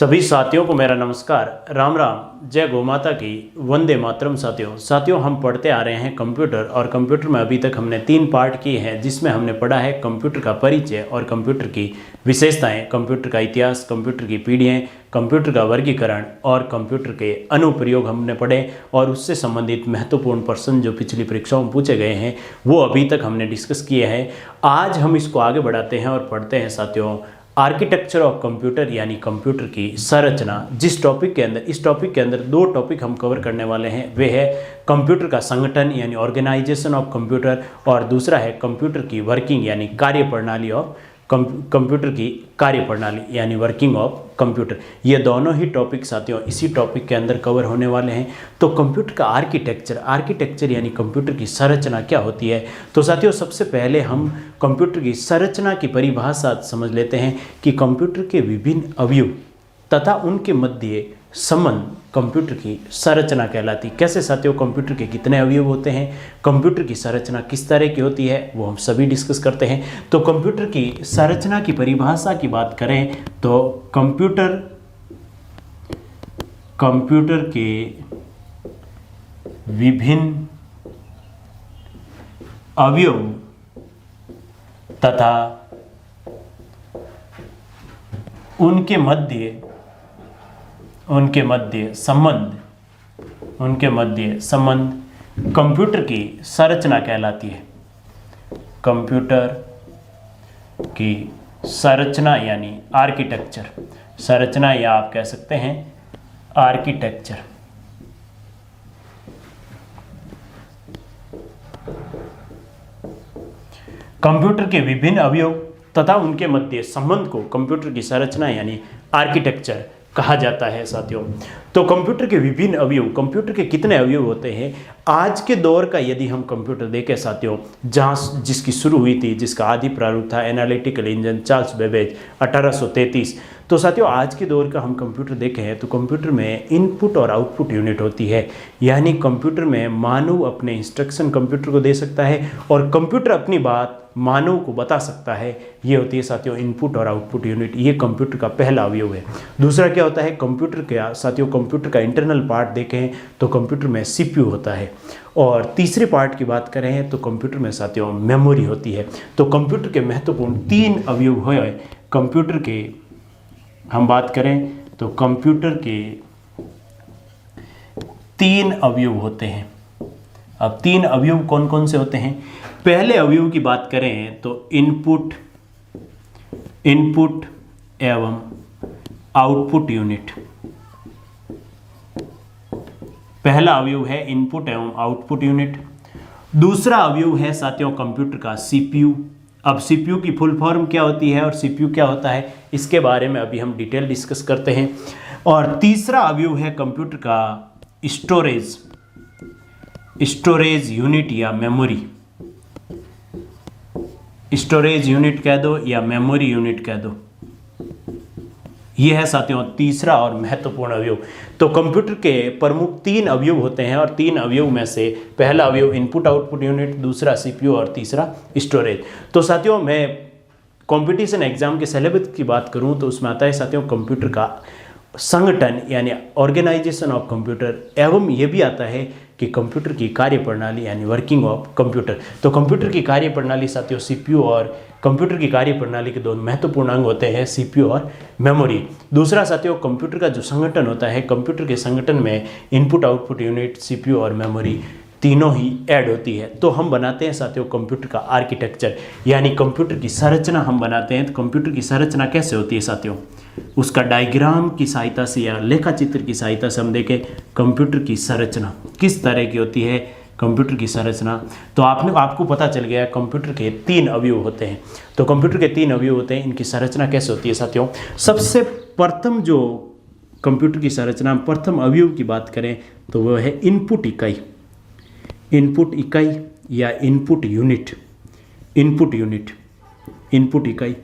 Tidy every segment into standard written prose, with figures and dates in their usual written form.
सभी साथियों को मेरा नमस्कार, राम राम, जय गौ माता की, वंदे मातरम। साथियों हम पढ़ते आ रहे हैं कंप्यूटर, और कंप्यूटर में अभी तक हमने 3 पार्ट किए हैं, जिसमें हमने पढ़ा है कंप्यूटर का परिचय और कंप्यूटर की विशेषताएं, कंप्यूटर का इतिहास, कंप्यूटर की पीढ़ियाँ, कंप्यूटर का वर्गीकरण और कंप्यूटर के अनुप्रयोग हमने पढ़े, और उससे संबंधित महत्वपूर्ण प्रश्न जो पिछली परीक्षाओं में पूछे गए हैं वो अभी तक हमने डिस्कस किए हैं। आज हम इसको आगे बढ़ाते हैं और पढ़ते हैं साथियों आर्किटेक्चर ऑफ कंप्यूटर, यानी कंप्यूटर की संरचना। इस टॉपिक के अंदर 2 टॉपिक हम कवर करने वाले हैं। वे है कंप्यूटर का संगठन यानी ऑर्गेनाइजेशन ऑफ कंप्यूटर, और दूसरा है कंप्यूटर की वर्किंग यानी कार्यप्रणाली ऑफ कंप्यूटर की कार्यप्रणाली यानी वर्किंग ऑफ कंप्यूटर। ये दोनों ही टॉपिक साथियों इसी टॉपिक के अंदर कवर होने वाले हैं। तो कंप्यूटर का आर्किटेक्चर यानी कंप्यूटर की संरचना क्या होती है। तो साथियों सबसे पहले हम कंप्यूटर की संरचना की परिभाषा समझ लेते हैं कि कंप्यूटर के विभिन्न अवयव तथा उनके मध्य संबंध कंप्यूटर की संरचना कहलाती। कैसे साथियों, कंप्यूटर के कितने अवयव होते हैं, कंप्यूटर की संरचना किस तरह की होती है, वो हम सभी डिस्कस करते हैं। तो कंप्यूटर की संरचना की परिभाषा की बात करें तो कंप्यूटर के विभिन्न अवयव तथा उनके संबंध कंप्यूटर की संरचना कहलाती है। कंप्यूटर की संरचना यानी आर्किटेक्चर, संरचना या आप कह सकते हैं आर्किटेक्चर। कंप्यूटर के विभिन्न अवयव तथा उनके मध्य संबंध को कंप्यूटर की संरचना यानी आर्किटेक्चर कहा जाता है साथियों। तो कंप्यूटर के विभिन्न अवयव, कंप्यूटर के कितने अवयव होते हैं। आज के दौर का यदि हम कंप्यूटर देखें साथियों, जहाँ जिसकी शुरू हुई थी, जिसका आदि प्रारूप था एनालिटिकल इंजन चार्ल्स बेबेज 1833। तो साथियों आज के दौर का हम कंप्यूटर देखें हैं तो कंप्यूटर में इनपुट और आउटपुट यूनिट होती है, यानी कंप्यूटर में मानव अपने इंस्ट्रक्शन कंप्यूटर को दे सकता है और कंप्यूटर अपनी बात मानव को बता सकता है। ये होती है साथियों इनपुट और आउटपुट यूनिट। ये कंप्यूटर का पहला अवयव है। दूसरा क्या होता है, कंप्यूटर का साथियों कंप्यूटर का इंटरनल पार्ट देखें तो कंप्यूटर में सीपीयू होता है। और तीसरे पार्ट की बात करें तो कंप्यूटर में साथियों मेमोरी होती है। तो कंप्यूटर के महत्वपूर्ण 3 अवयव है। कंप्यूटर के हम बात करें तो कंप्यूटर के 3 अवयव होते हैं। अब 3 अवयव कौन कौन से होते हैं। पहले अवयव की बात करें तो इनपुट एवं आउटपुट यूनिट। पहला अवयव है इनपुट एवं आउटपुट यूनिट। दूसरा अवयव है साथियों कंप्यूटर का सीपीयू। अब सीपीयू की फुल फॉर्म क्या होती है और सीपीयू क्या होता है, इसके बारे में अभी हम डिटेल डिस्कस करते हैं। और तीसरा अवयव है कंप्यूटर का स्टोरेज यूनिट या मेमोरी। स्टोरेज यूनिट कह दो या मेमोरी यूनिट कह दो। यह है साथियों तीसरा और महत्वपूर्ण अवयव। तो कंप्यूटर के प्रमुख 3 अवयव होते हैं, और 3 अवयव में से पहला अवयव इनपुट आउटपुट यूनिट, दूसरा सीपीयू और तीसरा स्टोरेज। तो साथियों मैं कंपटीशन एग्जाम के सिलेबस की बात करूं तो उसमें आता है साथियों कंप्यूटर का संगठन यानी ऑर्गेनाइजेशन ऑफ कंप्यूटर, एवं यह भी आता है कि कंप्यूटर की कार्यप्रणाली यानी वर्किंग ऑफ कंप्यूटर। तो कंप्यूटर की कार्यप्रणाली साथियों सीपीयू, और कंप्यूटर की कार्यप्रणाली के 2 महत्वपूर्ण अंग होते हैं सीपीयू और मेमोरी। दूसरा साथियों कंप्यूटर का जो संगठन होता है, कंप्यूटर के संगठन में इनपुट आउटपुट यूनिट, सीपीयू और मेमोरी तीनों ही ऐड होती है। तो हम बनाते हैं साथियों कंप्यूटर का आर्किटेक्चर यानी कंप्यूटर की संरचना हम बनाते हैं। तो कंप्यूटर की संरचना कैसे होती है साथियों, उसका डायग्राम की सहायता से या लेखा चित्र की सहायता से हम देखें कंप्यूटर की संरचना किस तरह की होती है। कंप्यूटर की संरचना तो आपको पता चल गया कंप्यूटर के 3 अवयव होते हैं। तो कंप्यूटर के 3 अवयव होते हैं, इनकी संरचना कैसे होती है साथियों। सबसे प्रथम जो कंप्यूटर की संरचना प्रथम अवयव की बात करें तो वह है इनपुट इकाई या इनपुट इकाई,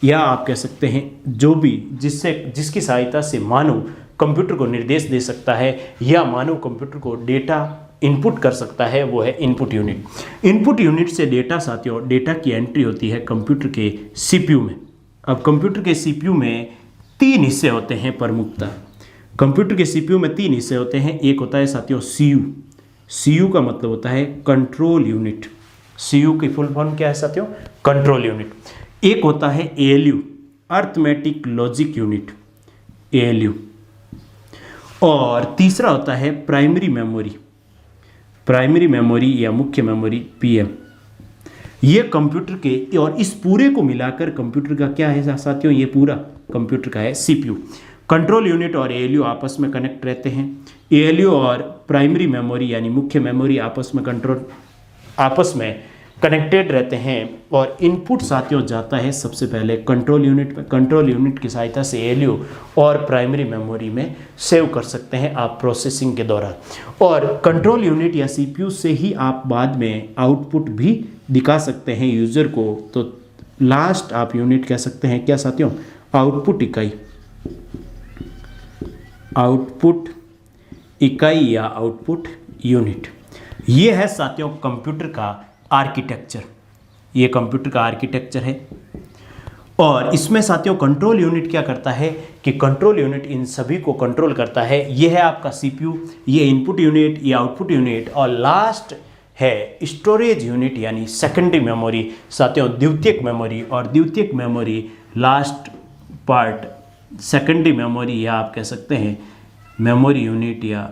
या आप कह सकते हैं जो भी जिसकी सहायता से मानव कंप्यूटर को निर्देश दे सकता है या मानव कंप्यूटर को डेटा इनपुट कर सकता है, वो है इनपुट यूनिट। इनपुट यूनिट से डेटा डेटा की एंट्री होती है कंप्यूटर के सीपीयू में। अब कंप्यूटर के सीपीयू में तीन हिस्से होते हैं प्रमुखता। कंप्यूटर के सीपीयू में तीन हिस्से होते हैं। एक होता है साथियों सीयू। सीयू का मतलब होता है कंट्रोल यूनिट। सीयू की फुल फॉर्म क्या है साथियों? Control unit. एक होता है ALU, arithmetic logic unit, ALU. और तीसरा होता है प्राइमरी मेमोरी, प्राइमरी मेमोरी या मुख्य मेमोरी, पीएम। ये कंप्यूटर के, और इस पूरे को मिलाकर कंप्यूटर का क्या है साथियों? ये पूरा कंप्यूटर का है सीपीयू। कंट्रोल यूनिट और एएलयू आपस में कनेक्ट रहते हैं। एएलयू और प्राइमरी मेमोरी यानी मुख्य मेमोरी आपस में कनेक्टेड रहते हैं और इनपुट साथियों जाता है सबसे पहले कंट्रोल यूनिट में। कंट्रोल यूनिट की सहायता से एएलयू और प्राइमरी मेमोरी में सेव कर सकते हैं आप प्रोसेसिंग के दौरान। और कंट्रोल यूनिट या सीपीयू से ही आप बाद में आउटपुट भी दिखा सकते हैं यूज़र को। तो लास्ट आप यूनिट कह सकते हैं क्या साथियों? आउटपुट इकाई, आउटपुट इकाई या आउटपुट यूनिट। ये है साथियों कंप्यूटर का आर्किटेक्चर। ये कंप्यूटर का आर्किटेक्चर है। और इसमें साथियों कंट्रोल यूनिट क्या करता है कि कंट्रोल यूनिट इन सभी को कंट्रोल करता है। ये है आपका सीपीयू, ये इनपुट यूनिट, ये आउटपुट यूनिट, और लास्ट है स्टोरेज यूनिट यानी सेकेंडरी मेमोरी साथियों, द्वितीयक मेमोरी। और द्वितीयक memory last part, secondary memory या आप कह सकते हैं मेमोरी यूनिट या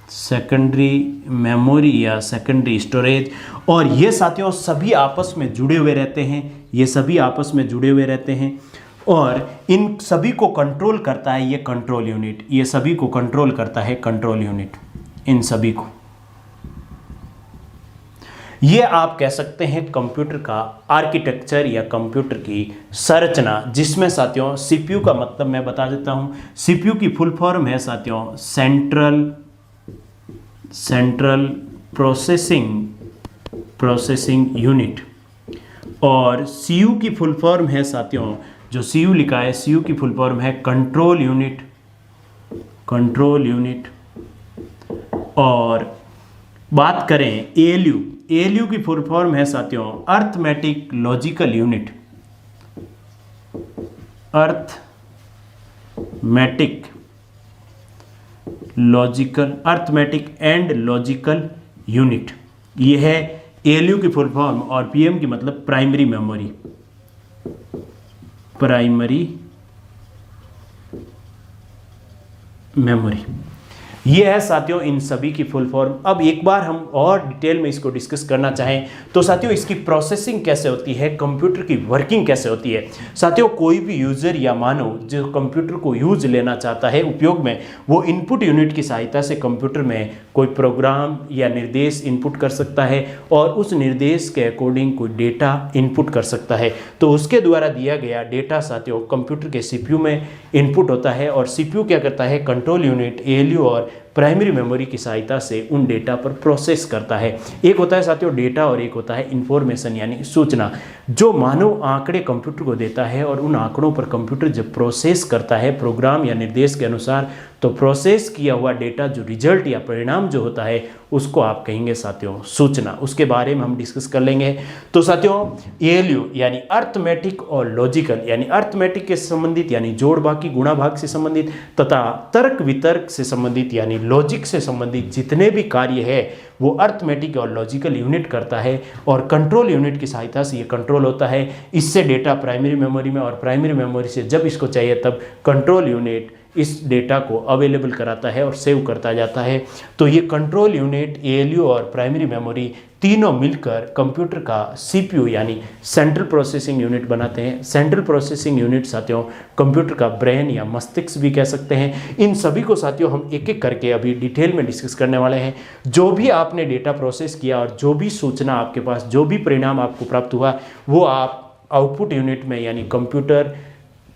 सेकेंडरी मेमोरी या सेकेंडरी स्टोरेज। और ये साथियों सभी आपस में जुड़े हुए रहते हैं। ये सभी आपस में जुड़े हुए रहते हैं और इन सभी को कंट्रोल करता है ये कंट्रोल यूनिट। ये सभी को कंट्रोल करता है कंट्रोल यूनिट, इन सभी को। ये आप कह सकते हैं कंप्यूटर का आर्किटेक्चर या कंप्यूटर की संरचना, जिसमें साथियों सीपीयू का मतलब मैं बता देता हूं। सीपीयू की फुल फॉर्म है साथियों सेंट्रल प्रोसेसिंग यूनिट। और सीयू की फुल फॉर्म है साथियों, जो सीयू लिखा है सीयू की फुल फॉर्म है कंट्रोल यूनिट। और बात करें एएलयू, एएलयू की फुल फॉर्म है साथियों arithmetic logical unit, arithmetic and logical unit. ये है एएलयू की फुल फॉर्म। और पीएम की मतलब प्राइमरी मेमोरी। ये है साथियों इन सभी की फुल फॉर्म। अब एक बार हम और डिटेल में इसको डिस्कस करना चाहें तो साथियों इसकी प्रोसेसिंग कैसे होती है, कंप्यूटर की वर्किंग कैसे होती है। साथियों कोई भी यूज़र या मानव जो कंप्यूटर को यूज लेना चाहता है उपयोग में, वो इनपुट यूनिट की सहायता से कंप्यूटर में कोई प्रोग्राम या निर्देश इनपुट कर सकता है और उस निर्देश के अकॉर्डिंग कोई डेटा इनपुट कर सकता है। तो उसके द्वारा दिया गया डेटा साथियों कंप्यूटर के सीपीयू में इनपुट होता है और सीपीयू क्या करता है, कंट्रोल यूनिट, एएलयू और प्राइमरी मेमोरी की सहायता से उन डेटा पर प्रोसेस करता है। एक होता है साथियों डेटा और एक होता है इंफॉर्मेशन यानी सूचना, जो मानव आंकड़े कंप्यूटर को देता है और उन आंकड़ों पर कंप्यूटर जब प्रोसेस करता है प्रोग्राम या निर्देश के अनुसार, तो प्रोसेस किया हुआ डेटा जो रिजल्ट या परिणाम जो होता है उसको आप कहेंगे साथियों सूचना। उसके बारे में हम डिस्कस कर लेंगे। तो साथियों एएलयू यानी अर्थमेटिक और लॉजिकल, यानी अर्थमेटिक के संबंधित यानी जोड़ बाकी गुणा भाग से संबंधित तथा तर्क वितर्क से संबंधित यानी लॉजिक से संबंधित जितने भी कार्य है वो अर्थमेटिक और लॉजिकल यूनिट करता है और कंट्रोल यूनिट की सहायता से ये कंट्रोल होता है। इससे डेटा प्राइमरी मेमोरी में और प्राइमरी मेमोरी से जब इसको चाहिए तब कंट्रोल यूनिट इस डेटा को अवेलेबल कराता है और सेव करता जाता है। तो ये कंट्रोल यूनिट, एएलयू और प्राइमरी मेमोरी तीनों मिलकर कंप्यूटर का सीपीयू यानी सेंट्रल प्रोसेसिंग यूनिट बनाते हैं। सेंट्रल प्रोसेसिंग यूनिट साथियों कंप्यूटर का ब्रेन या मस्तिष्क भी कह सकते हैं। इन सभी को साथियों हम एक एक करके अभी डिटेल में डिस्कस करने वाले हैं। जो भी आपने डेटा प्रोसेस किया और जो भी सूचना आपके पास, जो भी परिणाम आपको प्राप्त हुआ, वो आप आउटपुट यूनिट में यानी कंप्यूटर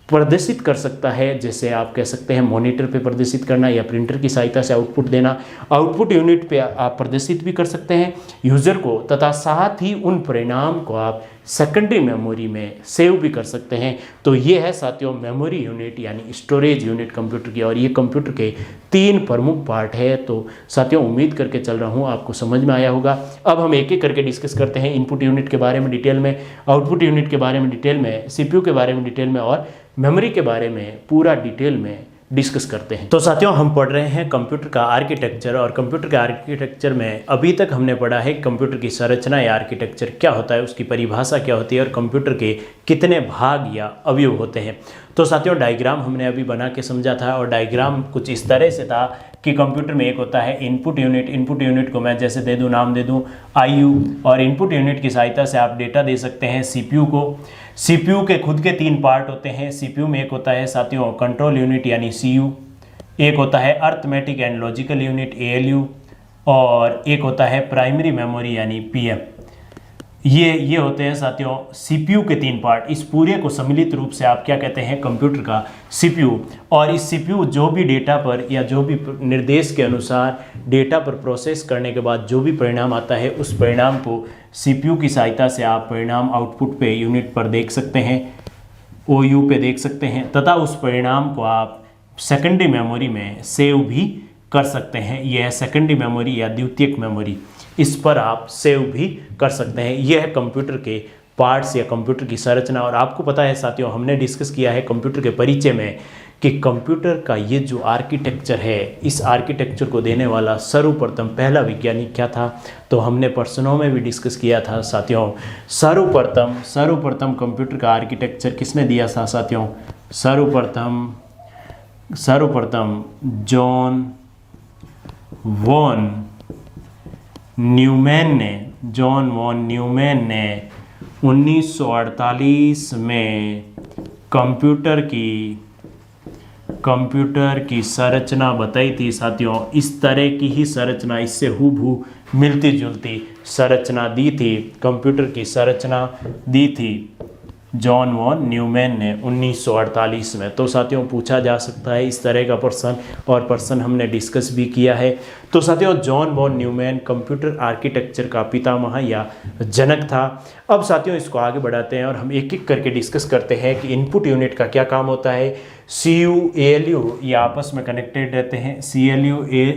प्रदर्शित कर सकता है। जैसे आप कह सकते हैं मॉनिटर पे प्रदर्शित करना या प्रिंटर की सहायता से आउटपुट देना। आउटपुट यूनिट पे आप प्रदर्शित भी कर सकते हैं यूज़र को, तथा साथ ही उन परिणाम को आप सेकेंडरी मेमोरी में सेव भी कर सकते हैं। तो ये है साथियों मेमोरी यूनिट यानी स्टोरेज यूनिट कंप्यूटर की, और ये कंप्यूटर के 3 प्रमुख पार्ट है। तो साथियों उम्मीद करके चल रहा हूँ आपको समझ में आया होगा। अब हम एक एक करके डिस्कस करते हैं, इनपुट यूनिट के बारे में डिटेल में, आउटपुट यूनिट के बारे में डिटेल में, सीपीयू के बारे में डिटेल में, और मेमोरी के बारे में पूरा डिटेल में डिस्कस करते हैं। तो साथियों हम पढ़ रहे हैं कंप्यूटर का आर्किटेक्चर, और कंप्यूटर के आर्किटेक्चर में अभी तक हमने पढ़ा है कंप्यूटर की संरचना या आर्किटेक्चर क्या होता है, उसकी परिभाषा क्या होती है, और कंप्यूटर के कितने भाग या अवयव होते हैं। तो साथियों डायग्राम हमने अभी बना के समझा था, और डायग्राम कुछ इस तरह से था कि कंप्यूटर में एक होता है इनपुट यूनिट। इनपुट यूनिट को मैं जैसे दे दूँ, नाम दे दूँ IU, और इनपुट यूनिट की सहायता से आप डेटा दे सकते हैं CPU को। CPU के खुद के 3 पार्ट होते हैं। CPU में एक होता है साथियों कंट्रोल यूनिट यानी CU, एक होता है arithmetic and logical unit ALU, और एक होता है प्राइमरी मेमोरी यानी PM। ये होते हैं साथियों CPU के 3 पार्ट। इस पूरे को सम्मिलित रूप से आप क्या कहते हैं, कंप्यूटर का CPU। और इस CPU जो भी डेटा पर या जो भी निर्देश के अनुसार डेटा पर प्रोसेस करने के बाद जो भी परिणाम आता है, उस परिणाम को CPU की सहायता से आप परिणाम आउटपुट पे यूनिट पर देख सकते हैं, OU पे देख सकते हैं, तथा उस परिणाम को आप सेकेंडरी मेमोरी में सेव भी कर सकते हैं। यह है सेकेंडरी मेमोरी या द्वितीयक मेमोरी, इस पर आप सेव भी कर सकते हैं। यह है कंप्यूटर के पार्ट्स या कंप्यूटर की संरचना। और आपको पता है साथियों हमने डिस्कस किया है कंप्यूटर के परिचय में कि कंप्यूटर का ये जो आर्किटेक्चर है, इस आर्किटेक्चर को देने वाला सर्वप्रथम पहला वैज्ञानिक क्या था, तो हमने प्रश्नों में भी डिस्कस किया था साथियों। सर्वप्रथम कंप्यूटर का आर्किटेक्चर किसने दिया था साथियों, सर्वप्रथम जॉन वॉन न्यूमैन ने 1948 में कंप्यूटर की संरचना बताई थी साथियों। इस तरह की ही संरचना, इससे हूबहू मिलती जुलती संरचना दी थी, कंप्यूटर की संरचना दी थी जॉन वॉन न्यूमैन ने 1948 में। तो साथियों पूछा जा सकता है इस तरह का प्रश्न, और प्रश्न हमने डिस्कस भी किया है। तो साथियों John von Neumann computer architecture का पितामह या जनक था। अब साथियों इसको आगे बढ़ाते हैं और हम एक एक करके डिस्कस करते हैं कि इनपुट यूनिट का क्या काम होता है। CU ALU ये आपस में कनेक्टेड रहते हैं,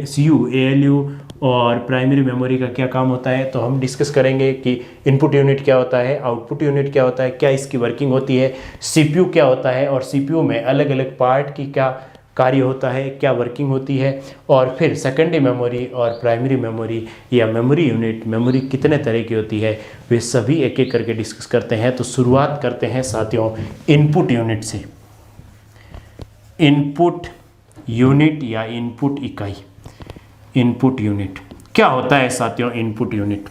CU ALU और प्राइमरी मेमोरी का क्या काम होता है। तो हम डिस्कस करेंगे कि इनपुट यूनिट क्या होता है, आउटपुट यूनिट क्या होता है, क्या इसकी वर्किंग होती है, CPU क्या होता है, और CPU में अलग अलग पार्ट की क्या कार्य होता है, क्या वर्किंग होती है, और फिर सेकेंडरी मेमोरी और प्राइमरी मेमोरी या मेमोरी यूनिट, मेमोरी कितने तरह की होती है, वे सभी एक एक करके डिस्कस करते हैं। तो शुरुआत करते हैं साथियों इनपुट यूनिट से। इनपुट यूनिट या इनपुट इकाई, इनपुट यूनिट क्या होता है साथियों। इनपुट यूनिट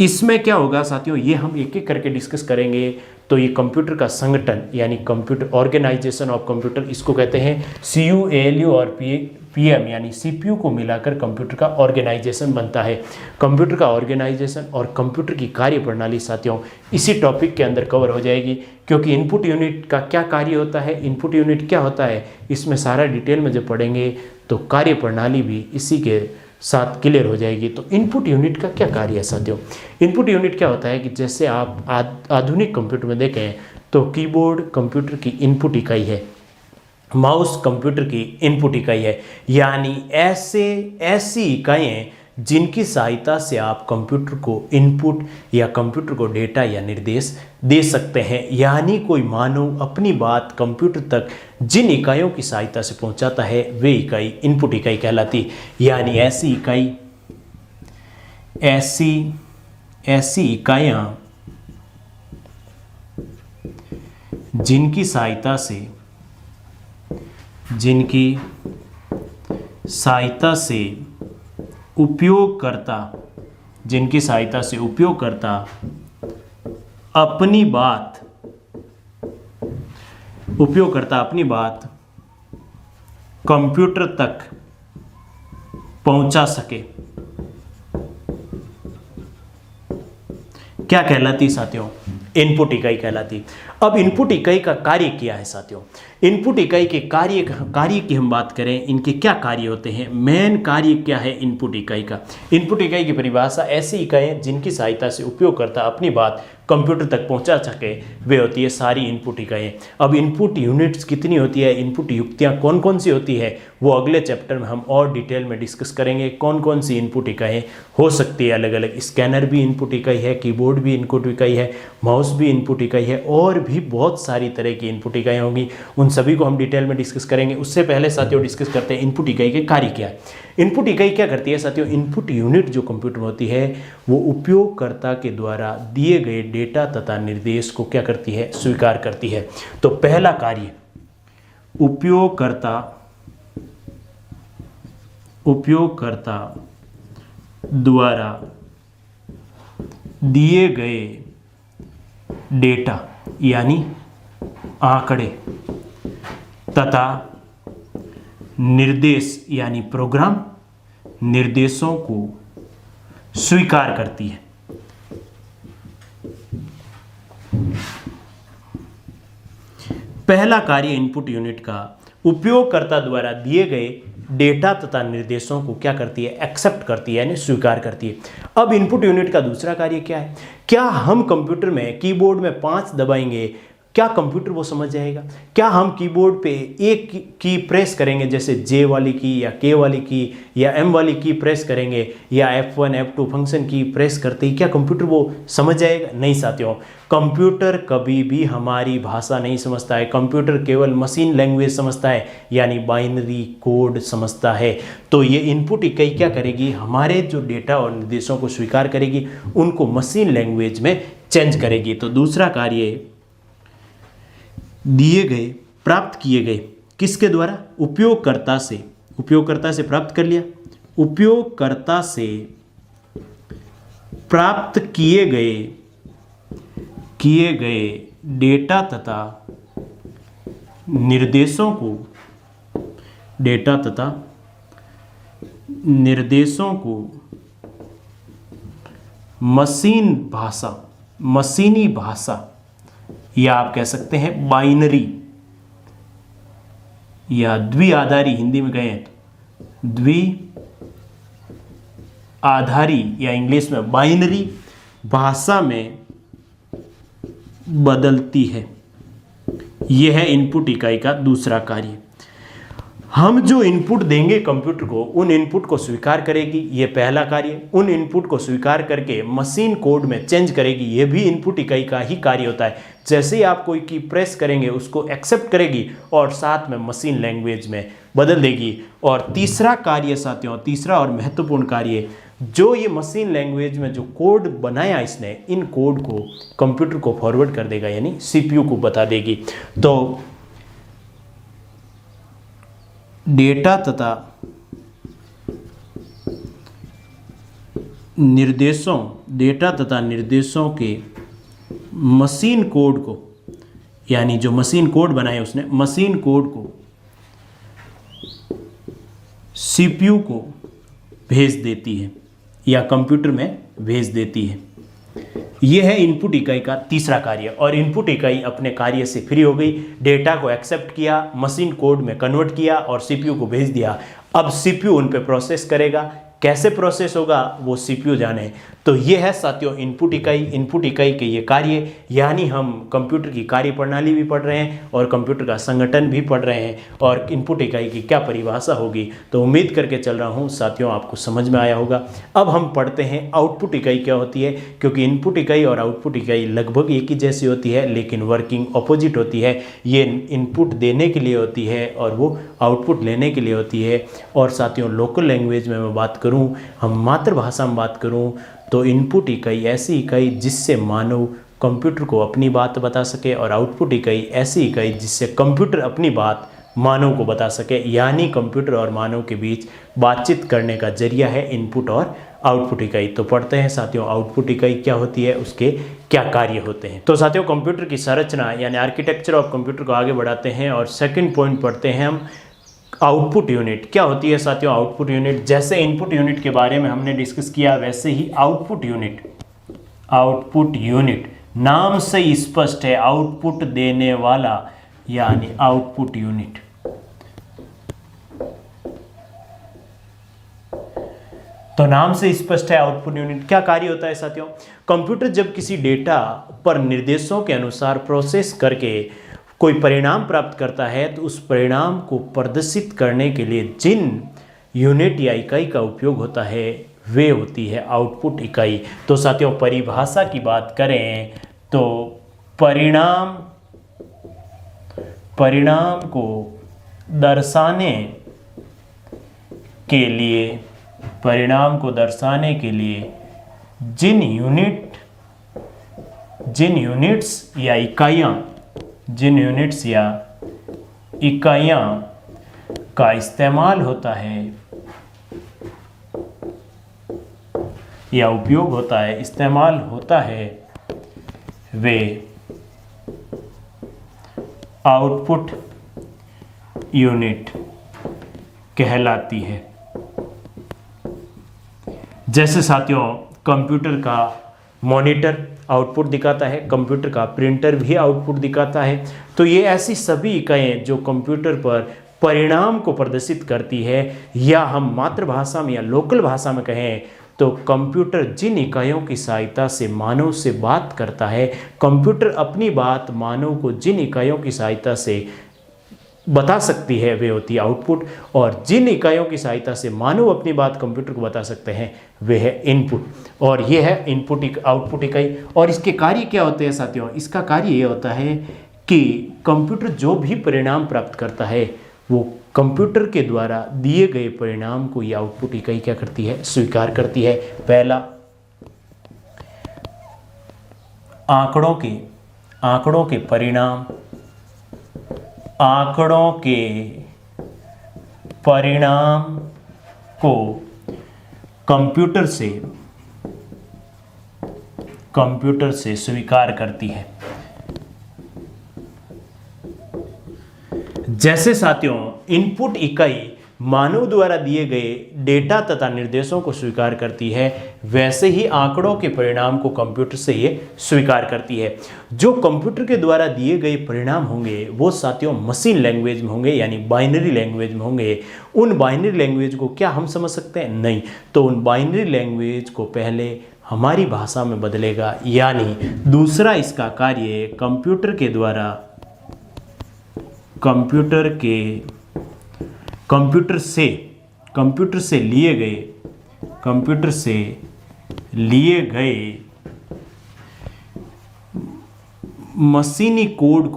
इसमें क्या होगा साथियों, ये हम एक एक करके डिस्कस करेंगे। तो ये कंप्यूटर का संगठन यानी कंप्यूटर ऑर्गेनाइजेशन ऑफ कंप्यूटर, इसको कहते हैं। CU ALU और PM यानी CPU को मिलाकर कंप्यूटर का ऑर्गेनाइजेशन बनता है। कंप्यूटर का ऑर्गेनाइजेशन और कंप्यूटर की कार्य प्रणाली साथियों इसी टॉपिक के अंदर कवर हो जाएगी, क्योंकि इनपुट यूनिट का क्या कार्य होता है, इनपुट यूनिट क्या होता है, इसमें सारा डिटेल में जब पढ़ेंगे तो कार्य प्रणाली भी इसी के साथ क्लियर हो जाएगी। तो इनपुट यूनिट का क्या कार्य है साथियों। इनपुट यूनिट क्या होता है कि जैसे आप आधुनिक कंप्यूटर में देखें तो कीबोर्ड कंप्यूटर की इनपुट इकाई है, माउस कंप्यूटर की इनपुट इकाई है, यानी ऐसी इकाइयाँ जिनकी सहायता से आप कंप्यूटर को इनपुट या कंप्यूटर को डेटा या निर्देश दे सकते हैं। यानी कोई मानव अपनी बात कंप्यूटर तक जिन इकाइयों की सहायता से पहुंचाता है वे इकाई इनपुट इकाई कहलाती। यानी ऐसी इकाइयाँ जिनकी सहायता से उपयोगकर्ता अपनी बात कंप्यूटर तक पहुंचा सके, क्या कहलाती साथियों, इनपुट इकाई कहलाती। अब इनपुट इकाई का कार्य क्या है साथियों? इनपुट इकाई के कार्य की हम बात करें, इनके क्या कार्य होते हैं? मेन कार्य क्या है इनपुट इकाई का? इनपुट इकाई की परिभाषा ऐसी इकाई है जिनकी सहायता से उपयोगकर्ता अपनी बात कंप्यूटर तक पहुंचा सके, वे होती है सारी इनपुट इकाइयाँ। अब इनपुट यूनिट्स कितनी होती है, इनपुट युक्तियाँ कौन कौन सी होती है, वो अगले चैप्टर में हम और डिटेल में डिस्कस करेंगे। कौन कौन सी इनपुट इकाइयाँ हो सकती है अलग अलग। स्कैनर भी इनपुट इकाई है, कीबोर्ड भी इनपुट इकाई है, माउस भी इनपुट इकाई है, और भी बहुत सारी तरह की इनपुट इकाइयाँ होंगी। उन सभी को हम डिटेल में डिस्कस करेंगे। उससे पहले साथियों डिस्कस करते हैं इनपुट इकाई के कार्य क्या है। इनपुट इकाई क्या करती है साथियों? इनपुट यूनिट जो कंप्यूटर में होती है वो उपयोगकर्ता के द्वारा दिए गए डेटा तथा निर्देश को क्या करती है? स्वीकार करती है। तो पहला कार्य, उपयोगकर्ता द्वारा दिए गए डेटा यानी आंकड़े तथा निर्देश यानी प्रोग्राम निर्देशों को स्वीकार करती है। पहला कार्य इनपुट यूनिट का उपयोगकर्ता द्वारा दिए गए डेटा तथा निर्देशों को क्या करती है? एक्सेप्ट करती है यानी स्वीकार करती है। अब इनपुट यूनिट का दूसरा कार्य क्या है? क्या हम कंप्यूटर में कीबोर्ड में 5 दबाएंगे, क्या कंप्यूटर वो समझ जाएगा? क्या हम कीबोर्ड पे एक की प्रेस करेंगे, जैसे जे वाली की या के वाली की या एम वाली की प्रेस करेंगे, या F1 F2 फंक्शन की प्रेस करते ही क्या कंप्यूटर वो समझ जाएगा? नहीं साथियों, कंप्यूटर कभी भी हमारी भाषा नहीं समझता है। कंप्यूटर केवल मशीन लैंग्वेज समझता है, यानी बाइनरी कोड समझता है। तो ये इनपुट इकाई क्या करेगी? हमारे जो डेटा और निर्देशों को स्वीकार करेगी, उनको मशीन लैंग्वेज में चेंज करेगी। तो दूसरा कार्य दिए गए, प्राप्त किए गए, किसके द्वारा? उपयोगकर्ता से प्राप्त कर लिया। उपयोगकर्ता से प्राप्त किए गए डेटा तथा निर्देशों को मशीनी भाषा या आप कह सकते हैं बाइनरी या द्विआधारी, हिंदी में कहें तो द्विआधारी या इंग्लिश में बाइनरी भाषा में बदलती है। यह है इनपुट इकाई का दूसरा कार्य। हम जो इनपुट देंगे कंप्यूटर को, उन इनपुट को स्वीकार करेगी, ये पहला कार्य। उन इनपुट को स्वीकार करके मशीन कोड में चेंज करेगी, ये भी इनपुट इकाई का ही कार्य होता है। जैसे ही आप कोई की प्रेस करेंगे, उसको एक्सेप्ट करेगी और साथ में मशीन लैंग्वेज में बदल देगी। और तीसरा कार्य साथियों, तीसरा और महत्वपूर्ण कार्य, जो ये मशीन लैंग्वेज में जो कोड बनाया इसने, इन कोड को कंप्यूटर को फॉरवर्ड कर देगा, यानी सीपीयू को बता देगी। तो डेटा तथा निर्देशों के मशीन कोड को, यानी जो मशीन कोड बनाया उसने, मशीन कोड को सीपीयू को भेज देती है या कंप्यूटर में भेज देती है। यह है इनपुट इकाई का तीसरा कार्य। और इनपुट इकाई अपने कार्य से फ्री हो गई, डेटा को एक्सेप्ट किया, मशीन कोड में कन्वर्ट किया और सीपीयू को भेज दिया। अब सीपीयू उन पे प्रोसेस करेगा। कैसे प्रोसेस होगा वो सीपीयू जाने। तो ये है साथियों इनपुट इकाई। इनपुट इकाई के ये कार्य, यानी हम कंप्यूटर की कार्य प्रणाली भी पढ़ रहे हैं और कंप्यूटर का संगठन भी पढ़ रहे हैं, और इनपुट इकाई की क्या परिभाषा होगी। तो उम्मीद करके चल रहा हूँ साथियों आपको समझ में आया होगा। अब हम पढ़ते हैं आउटपुट इकाई क्या होती है, क्योंकि इनपुट इकाई और आउटपुट इकाई लगभग एक ही जैसी होती है, लेकिन वर्किंग अपोजिट होती है। ये इनपुट देने के लिए होती है और वो आउटपुट लेने के लिए होती है। और साथियों लोकल लैंग्वेज में मैं बात करूँ, हम मातृभाषा में बात करूँ, तो इनपुट इकाई ऐसी इकाई जिससे मानव कंप्यूटर को अपनी बात बता सके, और आउटपुट इकाई ऐसी इकाई जिससे कंप्यूटर अपनी बात मानव को बता सके। यानी कंप्यूटर और मानव के बीच बातचीत करने का जरिया है इनपुट और आउटपुट इकाई। तो पढ़ते हैं साथियों आउटपुट इकाई क्या होती है, उसके क्या कार्य होते हैं। तो साथियों कंप्यूटर की संरचना यानी आर्किटेक्चर ऑफ कंप्यूटर को आगे बढ़ाते हैं और सेकंड पॉइंट पढ़ते हैं हम आउटपुट यूनिट। क्या होती है साथियों आउटपुट यूनिट? जैसे इनपुट यूनिट के बारे में हमने डिस्कस किया, वैसे ही आउटपुट यूनिट नाम से स्पष्ट है, आउटपुट देने वाला यानी आउटपुट यूनिट। तो नाम से स्पष्ट है, आउटपुट यूनिट। क्या कार्य होता है साथियों? कंप्यूटर जब किसी डेटा पर निर्देशों के अनुसार प्रोसेस करके कोई परिणाम प्राप्त करता है तो उस परिणाम को प्रदर्शित करने के लिए जिन यूनिट या इकाई का उपयोग होता है वे होती है आउटपुट इकाई। तो साथियों परिभाषा की बात करें तो परिणाम को दर्शाने के लिए जिन यूनिट्स या इकाइयां का इस्तेमाल होता है या उपयोग होता है, इस्तेमाल होता है, वे आउटपुट यूनिट कहलाती है। जैसे साथियों कंप्यूटर का मॉनिटर आउटपुट दिखाता है, कंप्यूटर का प्रिंटर भी आउटपुट दिखाता है। तो ये ऐसी सभी इकाइयाँ जो कंप्यूटर पर परिणाम को प्रदर्शित करती है, या हम मातृभाषा में या लोकल भाषा में कहें तो कंप्यूटर जिन इकाइयों की सहायता से मानव से बात करता है, कंप्यूटर अपनी बात मानव को जिन इकाइयों की सहायता से बता सकती है वे होती है आउटपुट, और जिन इकाइयों की सहायता से मानव अपनी बात कंप्यूटर को बता सकते हैं वे है इनपुट। और ये है इनपुट आउटपुट इकाई। और इसके कार्य क्या होते हैं साथियों? इसका कार्य ये होता है कि कंप्यूटर जो भी परिणाम प्राप्त करता है वो कंप्यूटर के द्वारा दिए गए परिणाम को ये आउटपुट इकाई क्या करती है? स्वीकार करती है। पहला, आंकड़ों के परिणाम को कंप्यूटर से स्वीकार करती है। जैसे साथियों इनपुट इकाई मानव द्वारा दिए गए डेटा तथा निर्देशों को स्वीकार करती है, वैसे ही आंकड़ों के परिणाम को कंप्यूटर से ये स्वीकार करती है। जो कंप्यूटर के द्वारा दिए गए परिणाम होंगे वो साथियों मशीन लैंग्वेज में होंगे, यानी बाइनरी लैंग्वेज में होंगे। उन बाइनरी लैंग्वेज को क्या हम समझ सकते हैं? नहीं। तो उन बाइनरी लैंग्वेज को पहले हमारी भाषा में बदलेगा, यानी दूसरा इसका कार्य कंप्यूटर से लिए गए मशीनी कोड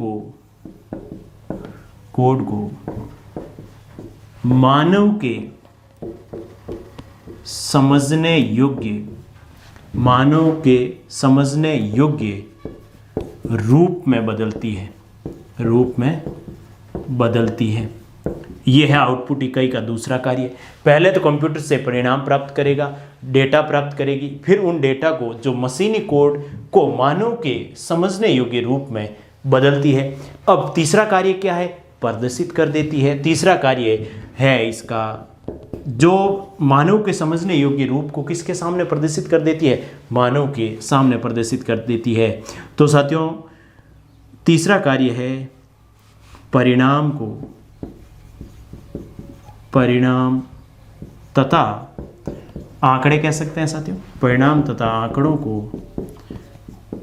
को मानव के समझने योग्य रूप में बदलती है। यह है आउटपुट इकाई का दूसरा कार्य। पहले तो कंप्यूटर से परिणाम प्राप्त करेगा, डेटा प्राप्त करेगी, फिर उन डेटा को जो मशीनी कोड को मानव के समझने योग्य रूप में बदलती है। अब तीसरा कार्य क्या है? प्रदर्शित कर देती है। तीसरा कार्य है इसका जो मानव के समझने योग्य रूप को किसके सामने प्रदर्शित कर देती है? मानव के सामने प्रदर्शित कर देती है। तो साथियों तीसरा कार्य है परिणाम तथा आंकड़े कह सकते हैं साथियों। परिणाम तथा आंकड़ों को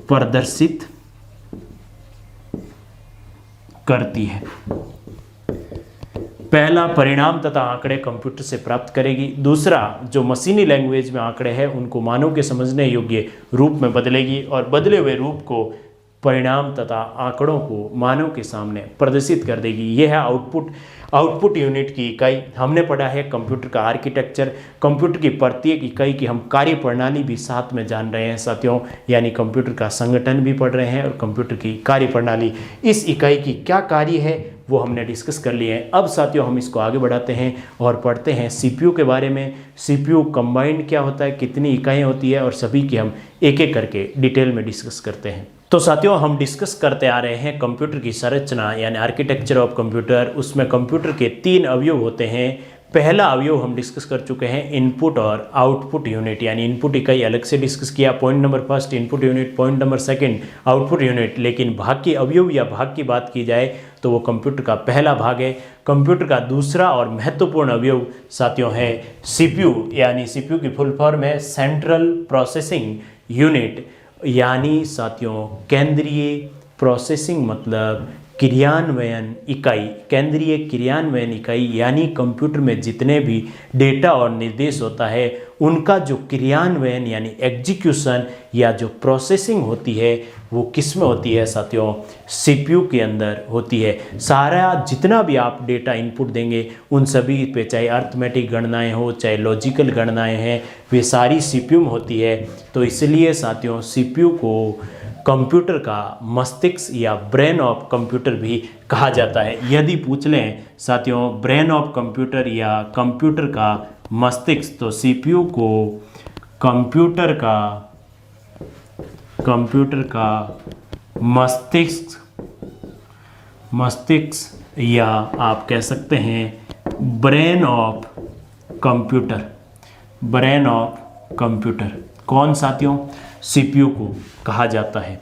प्रदर्शित करती है। पहला परिणाम तथा आंकड़े कंप्यूटर से प्राप्त करेगी। दूसरा जो मशीनी लैंग्वेज में आंकड़े हैं उनको मानव के समझने योग्य रूप में बदलेगी, और बदले हुए रूप को परिणाम तथा आंकड़ों को मानव के सामने प्रदर्शित कर देगी। यह है आउटपुट यूनिट की इकाई। हमने पढ़ा है कंप्यूटर का आर्किटेक्चर, कंप्यूटर की प्रत्येक इकाई की हम कार्य प्रणाली भी साथ में जान रहे हैं साथियों, यानी कंप्यूटर का संगठन भी पढ़ रहे हैं और कंप्यूटर की कार्य प्रणाली। इस इकाई की क्या कार्य है वो हमने डिस्कस कर लिए हैं। अब साथियों हम इसको आगे बढ़ाते हैं और पढ़ते हैं सीपीयू के बारे में। सीपीयू कंबाइंड क्या होता है, कितनी इकाइयाँ होती है, और सभी की हम एक एक करके डिटेल में डिस्कस करते हैं। तो साथियों हम डिस्कस करते आ रहे हैं कंप्यूटर की संरचना यानी आर्किटेक्चर ऑफ कंप्यूटर। उसमें कंप्यूटर के 3 अवयव होते हैं, पहला अवयव हम डिस्कस कर चुके हैं इनपुट और आउटपुट यूनिट, यानी इनपुट इकाई अलग से डिस्कस किया, point number first input unit, point number second output unit. लेकिन भाग के अवयव या भाग की बात की जाए तो वो कंप्यूटर का पहला भाग है। कंप्यूटर का दूसरा और महत्वपूर्ण अवयव साथियों है सीपीयू, यानी सीपीयू की फुल फॉर्म है सेंट्रल प्रोसेसिंग यूनिट, यानी साथियों केंद्रीय प्रोसेसिंग मतलब क्रियान्वयन इकाई, केंद्रीय क्रियान्वयन इकाई, यानी कंप्यूटर में जितने भी डेटा और निर्देश होता है उनका जो क्रियान्वयन यानी एग्जीक्यूशन या जो प्रोसेसिंग होती है वो किस में होती है साथियों, सीपीयू के अंदर होती है। सारा जितना भी आप डेटा इनपुट देंगे उन सभी पे, चाहे अर्थमेटिक गणनाएं हो चाहे लॉजिकल गणनाएं हैं, वे सारी सीपीयू में होती है। तो इसलिए साथियों सीपीयू को कंप्यूटर का मस्तिष्क या ब्रेन ऑफ कंप्यूटर भी कहा जाता है। यदि पूछ लें साथियों ब्रेन ऑफ कंप्यूटर या कंप्यूटर का मस्तिष्क, तो सीपीयू को कंप्यूटर का मस्तिष्क या आप कह सकते हैं ब्रेन ऑफ कंप्यूटर कौन साथियों, सीपीयू को कहा जाता है।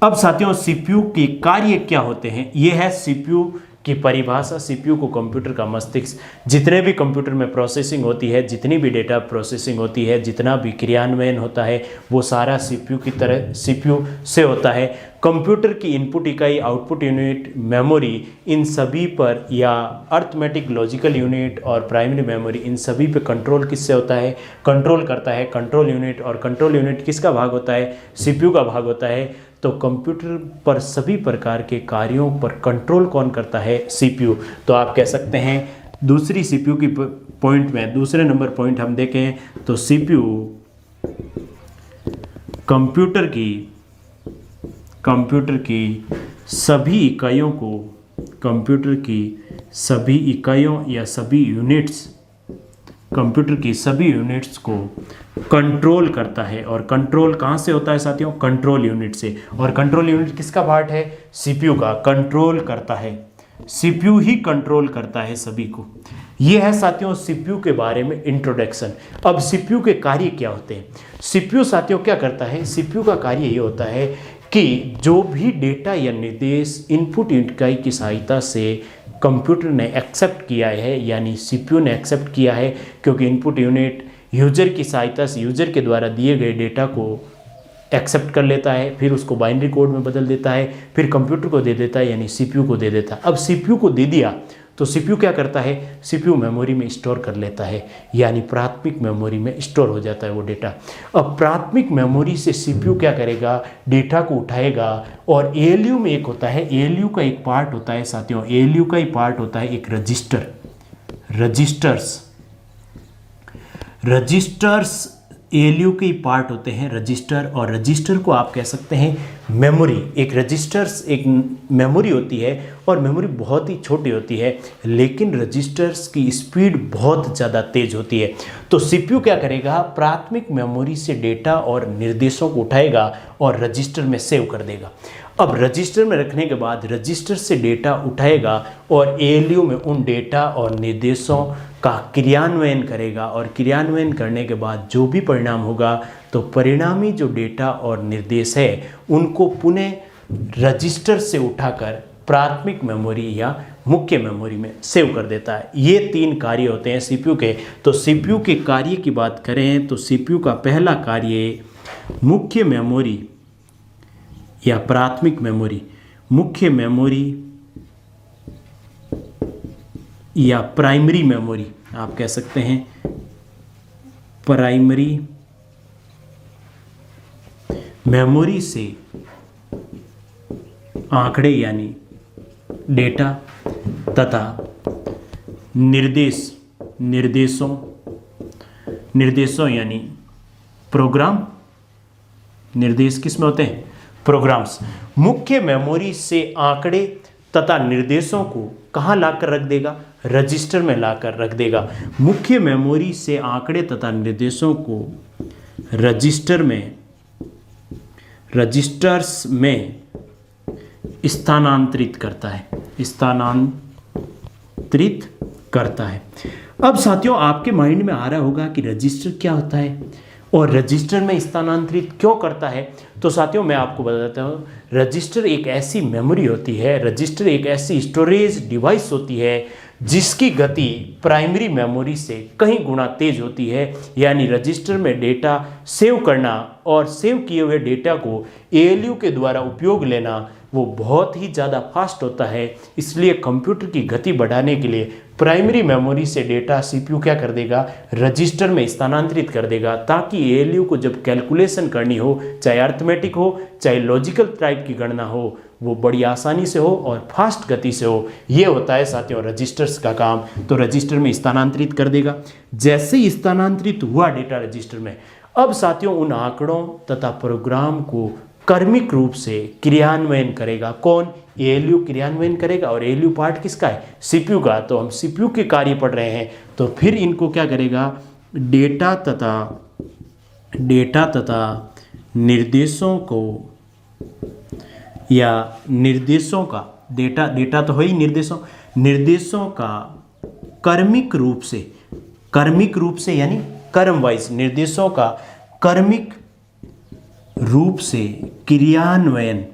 अब साथियों सीपीयू के कार्य क्या होते हैं, यह है सीपीयू की परिभाषा। सीपीयू को कंप्यूटर का मस्तिष्क, जितने भी कंप्यूटर में प्रोसेसिंग होती है, जितनी भी डेटा प्रोसेसिंग होती है, जितना भी क्रियान्वयन होता है वो सारा सीपीयू की तरह सीपीयू से होता है। कंप्यूटर की इनपुट इकाई, आउटपुट यूनिट, मेमोरी, इन सभी पर, या अर्थमेटिक लॉजिकल यूनिट और प्राइमरी मेमोरी, इन सभी पे कंट्रोल किससे होता है, कंट्रोल करता है कंट्रोल यूनिट। और कंट्रोल यूनिट किसका भाग होता है, सीपीयू का भाग होता है। तो कंप्यूटर पर सभी प्रकार के कार्यों पर कंट्रोल कौन करता है, सीपीयू। तो आप कह सकते हैं दूसरी सीपीयू की पॉइंट में, दूसरे नंबर पॉइंट हम देखें तो सीपीयू कंप्यूटर की सभी इकाइयों को, कंप्यूटर की सभी इकाइयों या सभी यूनिट्स, कंप्यूटर की सभी यूनिट्स को कंट्रोल करता है। और कंट्रोल कहाँ से होता है साथियों, कंट्रोल यूनिट से। और कंट्रोल यूनिट किसका पार्ट है, सीपीयू का, कंट्रोल करता है, सीपीयू ही कंट्रोल करता है सभी को। ये है साथियों सीपीयू के बारे में इंट्रोडक्शन। अब सीपीयू के कार्य क्या होते हैं, सीपीयू साथियों क्या करता है, सीपीयू का कार्य ये होता है कि जो भी डेटा या निर्देश इनपुट इकाई की सहायता से कंप्यूटर ने एक्सेप्ट किया है, यानी सीपीयू ने एक्सेप्ट किया है, क्योंकि इनपुट यूनिट यूजर की सहायता से, यूजर के द्वारा दिए गए डेटा को एक्सेप्ट कर लेता है, फिर उसको बाइनरी कोड में बदल देता है, फिर कंप्यूटर को दे देता है, यानी सीपीयू को दे देता है। अब सीपीयू को दे दिया तो सीपीयू क्या करता है, सीपीयू मेमोरी में स्टोर कर लेता है, यानी प्राथमिक मेमोरी में स्टोर हो जाता है वो डेटा। अब प्राथमिक मेमोरी से सीपीयू क्या करेगा, डेटा को उठाएगा और एएलयू में एक होता है, एएलयू का एक पार्ट होता है साथियों, एएलयू का ही पार्ट होता है एक रजिस्टर्स एएलयू के ही पार्ट होते हैं रजिस्टर। और रजिस्टर को आप कह सकते हैं मेमोरी। एक रजिस्टर्स एक मेमोरी होती है और मेमोरी बहुत ही छोटी होती है, लेकिन रजिस्टर्स की स्पीड बहुत ज़्यादा तेज होती है। तो सीपीयू क्या करेगा, प्राथमिक मेमोरी से डेटा और निर्देशों को उठाएगा और रजिस्टर में सेव कर देगा। अब रजिस्टर में रखने के बाद रजिस्टर से डेटा उठाएगा और एएलयू में उन डेटा और निर्देशों का क्रियान्वयन करेगा, और क्रियान्वयन करने के बाद जो भी परिणाम होगा तो परिणामी जो डेटा और निर्देश है उनको पुनः रजिस्टर से उठाकर प्राथमिक मेमोरी या मुख्य मेमोरी में सेव कर देता है। ये 3 कार्य होते हैं सीपीयू के। तो सीपीयू के कार्य की बात करें तो सीपीयू का पहला कार्य मुख्य मेमोरी या प्राथमिक मेमोरी, मुख्य मेमोरी या प्राइमरी मेमोरी, आप कह सकते हैं प्राइमरी मेमोरी से आंकड़े यानी डेटा तथा निर्देशों यानी प्रोग्राम, निर्देश किस में होते हैं, प्रोग्राम्स। मुख्य मेमोरी से आंकड़े तथा निर्देशों को कहाँ लाकर रख देगा, रजिस्टर में लाकर रख देगा। मुख्य मेमोरी से आंकड़े तथा निर्देशों को रजिस्टर्स में स्थानांतरित करता है, स्थानांतरित करता है। अब साथियों आपके माइंड में आ रहा होगा कि रजिस्टर क्या होता है और रजिस्टर में स्थानांतरित क्यों करता है। तो साथियों मैं आपको बताता हूँ, रजिस्टर एक ऐसी मेमोरी होती है, रजिस्टर एक ऐसी स्टोरेज डिवाइस होती है जिसकी गति प्राइमरी मेमोरी से कई गुना तेज होती है। यानी रजिस्टर में डेटा सेव करना और सेव किए हुए डेटा को एएलयू के द्वारा उपयोग लेना वो बहुत ही ज़्यादा फास्ट होता है। इसलिए कंप्यूटर की गति बढ़ाने के लिए प्राइमरी मेमोरी से डेटा सीपीयू क्या कर देगा, रजिस्टर में स्थानांतरित कर देगा, ताकि एएलयू को जब कैलकुलेशन करनी हो, चाहे अर्थमेटिक हो चाहे लॉजिकल टाइप की गणना हो, वो बड़ी आसानी से हो और फास्ट गति से हो। ये होता है साथियों रजिस्टर्स का काम। तो रजिस्टर में स्थानांतरित कर देगा। जैसे ही स्थानांतरित हुआ डेटा रजिस्टर में, अब साथियों उन आंकड़ों तथा प्रोग्राम को कर्मिक रूप से क्रियान्वयन करेगा। कौन? एएलयू क्रियान्वयन करेगा। और एएलयू पार्ट किसका है? सीपीयू का। तो हम सीपीयू के कार्य पढ़ रहे हैं, तो फिर इनको क्या करेगा, डेटा तथा निर्देशों को या निर्देशों का डेटा तो है ही, निर्देशों का कर्मिक रूप से यानी कर्म वाइज निर्देशों का कर्मिक रूप से क्रियान्वयन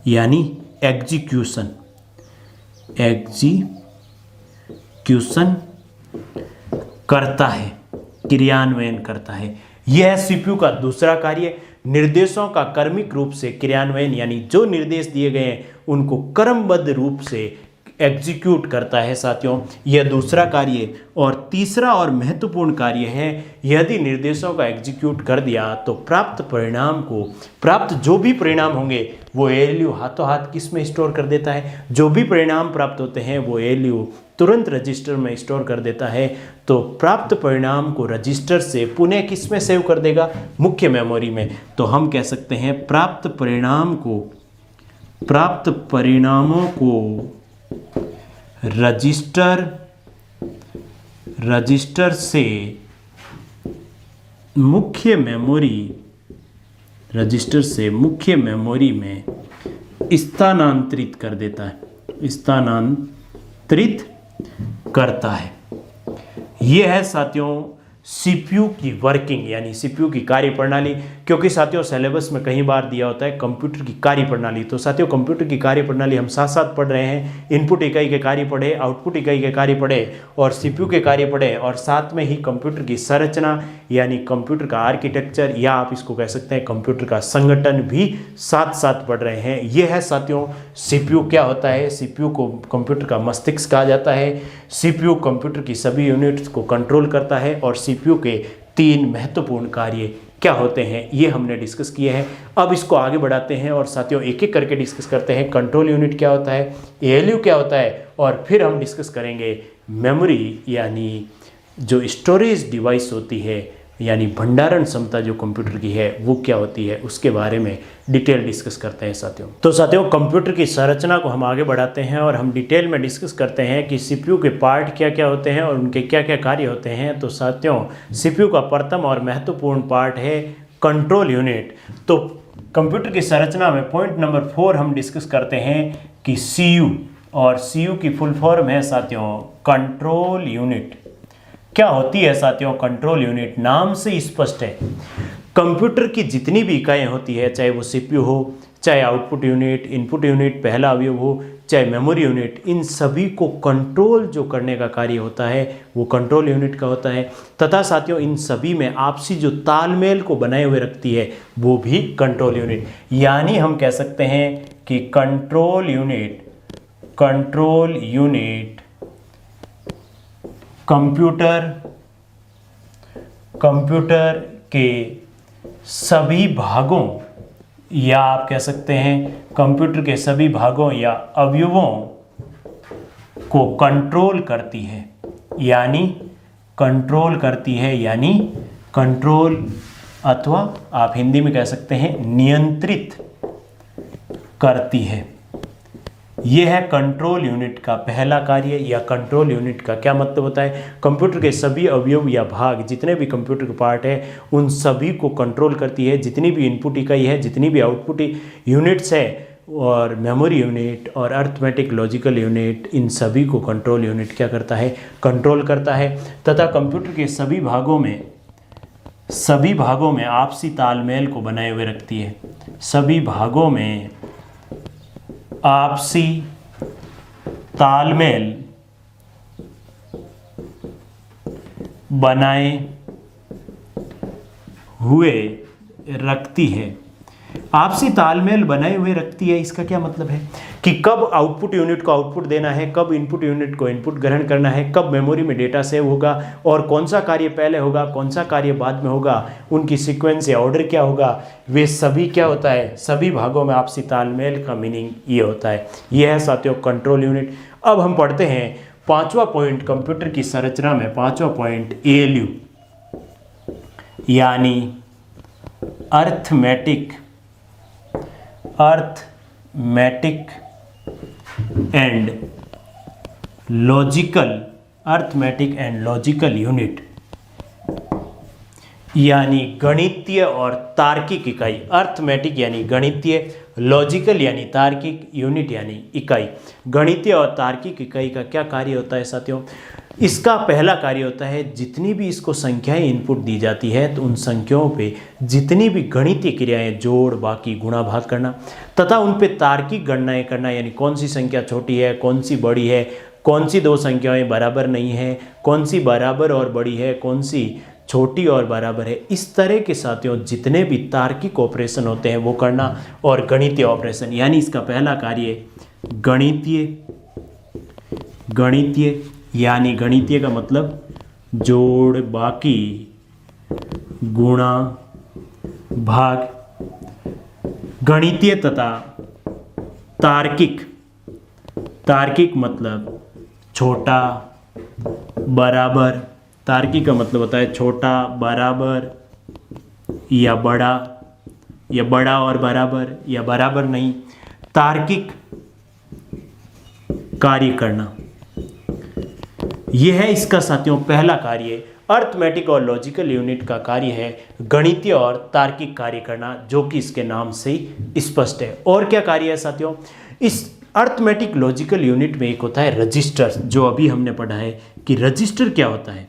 यानी एग्जीक्यूशन करता है, क्रियान्वयन करता है। यह है सीपीयू का दूसरा कार्य, निर्देशों का कर्मिक रूप से क्रियान्वयन, यानी जो निर्देश दिए गए हैं उनको क्रमबद्ध रूप से एग्जीक्यूट करता है साथियों, यह दूसरा कार्य। और तीसरा और महत्वपूर्ण कार्य है, यदि निर्देशों का एग्जीक्यूट कर दिया तो प्राप्त जो भी परिणाम होंगे वो एएलयू हाथों हाथ किस में स्टोर कर देता है। जो भी परिणाम प्राप्त होते हैं वो एएलयू तुरंत रजिस्टर में स्टोर कर देता है। तो प्राप्त परिणाम को रजिस्टर से पुनः किस में सेव कर देगा, मुख्य मेमोरी में। तो हम कह सकते हैं प्राप्त परिणामों को रजिस्टर से मुख्य मेमोरी में स्थानांतरित कर देता है, स्थानांतरित करता है। यह है साथियों सीपीयू की वर्किंग, यानी सीपीयू की कार्यप्रणाली। क्योंकि साथियों सिलेबस में कई बार दिया होता है कंप्यूटर की कार्यप्रणाली, तो साथियों कंप्यूटर की कार्यप्रणाली हम साथ साथ पढ़ रहे हैं। इनपुट इकाई के कार्य पढ़े, आउटपुट इकाई के कार्य पढ़े और सीपीयू के कार्य पढ़े, और साथ में ही कंप्यूटर की संरचना यानी कंप्यूटर का आर्किटेक्चर, या आप इसको कह सकते हैं कंप्यूटर का संगठन भी साथ साथ पढ़ रहे हैं। यह है साथियों सीपीयू क्या होता है। सीपीयू को कंप्यूटर का मस्तिष्क कहा जाता है। सीपीयू कंप्यूटर की सभी यूनिट्स को कंट्रोल करता है और सीपीयू के 3 महत्वपूर्ण कार्य क्या होते हैं ये हमने डिस्कस किए हैं। अब इसको आगे बढ़ाते हैं और साथियों एक एक करके डिस्कस करते हैं। कंट्रोल यूनिट क्या होता है, एएलयू क्या होता है, और फिर हम डिस्कस करेंगे मेमोरी यानी जो स्टोरेज डिवाइस होती है, यानी भंडारण क्षमता जो कंप्यूटर की है वो क्या होती है, उसके बारे में डिटेल डिस्कस करते हैं साथियों। तो साथियों कंप्यूटर की संरचना को हम आगे बढ़ाते हैं और हम डिटेल में डिस्कस करते हैं कि सीपीयू के पार्ट क्या क्या होते हैं और उनके क्या क्या कार्य होते हैं। तो साथियों सीपीयू का प्रथम और महत्वपूर्ण पार्ट है कंट्रोल यूनिट। तो कंप्यूटर की संरचना में पॉइंट नंबर 4 हम डिस्कस करते हैं कि सीयू, और सीयू की फुल फॉर्म है साथियों कंट्रोल यूनिट। क्या होती है साथियों कंट्रोल यूनिट, नाम से स्पष्ट है। कंप्यूटर की जितनी भी इकाइयाँ होती है, चाहे वो सीपीयू हो, चाहे आउटपुट यूनिट, इनपुट यूनिट पहला अवयव हो, चाहे मेमोरी यूनिट, इन सभी को कंट्रोल जो करने का कार्य होता है वो कंट्रोल यूनिट का होता है। तथा साथियों इन सभी में आपसी जो तालमेल को बनाए हुए रखती है वो भी कंट्रोल यूनिट। यानी हम कह सकते हैं कि कंट्रोल यूनिट कंप्यूटर के सभी भागों, या आप कह सकते हैं कंप्यूटर के सभी भागों या अवयवों को कंट्रोल करती है, यानी कंट्रोल अथवा आप हिंदी में कह सकते हैं नियंत्रित करती है। यह है कंट्रोल यूनिट का पहला कार्य, या कंट्रोल यूनिट का क्या मतलब होता है, कंप्यूटर के सभी अवयव या भाग, जितने भी कंप्यूटर के पार्ट है उन सभी को कंट्रोल करती है। जितनी भी इनपुट इकाई है, जितनी भी आउटपुट यूनिट्स है और मेमोरी यूनिट और अर्थमेटिक लॉजिकल यूनिट, इन सभी को कंट्रोल यूनिट क्या करता है, कंट्रोल करता है। तथा कंप्यूटर के सभी भागों में आपसी तालमेल को बनाए हुए रखती है। सभी भागों में आपसी तालमेल बनाए हुए रखती है। आपसी तालमेल बनाए हुए रखती है, इसका क्या मतलब है कि कब आउटपुट यूनिट को आउटपुट देना है, कब इनपुट यूनिट को इनपुट ग्रहण करना है, कब मेमोरी में डेटा सेव होगा और कौन सा कार्य पहले होगा, कौन सा कार्य बाद में होगा, उनकी सीक्वेंस या ऑर्डर क्या होगा, वे सभी क्या होता है, सभी भागों में आपसी तालमेल का मीनिंग ये होता है। ये है साथियों कंट्रोल यूनिट। अब हम पढ़ते हैं पांचवा पॉइंट कंप्यूटर की संरचना में, पांचवा पॉइंट ALU यानी अर्थमेटिक एंड लॉजिकल यूनिट यानी गणितीय और तार्किक इकाई। अर्थमेटिक यानी गणितीय, लॉजिकल यानी तार्किक, यूनिट यानी इकाई। गणितीय और तार्किक इकाई का क्या कार्य होता है साथियों? इसका पहला कार्य होता है जितनी भी इसको संख्याएं इनपुट दी जाती है तो उन संख्याओं पे जितनी भी गणितीय क्रियाएं, जोड़, बाकी, गुणा, भाग करना तथा उन पे तार्किक गणनाएं करना, यानी कौन सी संख्या छोटी है, कौन सी बड़ी है, कौन सी दो संख्याएं बराबर नहीं है, कौन सी बराबर और बड़ी है, कौन सी छोटी और बराबर है। इस तरह के साथियों जितने भी तार्किक ऑपरेशन होते हैं वो करना, और गणितीय ऑपरेशन यानी इसका पहला कार्य गणितीय यानी गणितीय का मतलब जोड़, बाकी, गुणा, भाग। गणितीय तथा तार्किक मतलब छोटा, बराबर। तार्किक का मतलब होता है छोटा, बराबर या बड़ा, या बड़ा और बराबर, या बराबर नहीं। तार्किक कार्य करना, यह है इसका साथियों पहला कार्य। अर्थमेटिक और लॉजिकल यूनिट का कार्य है गणितीय और तार्किक कार्य करना, जो कि इसके नाम से ही स्पष्ट है। और क्या कार्य है साथियों? इस अर्थमेटिक लॉजिकल यूनिट में एक होता है रजिस्टर, जो अभी हमने पढ़ा है कि रजिस्टर क्या होता है।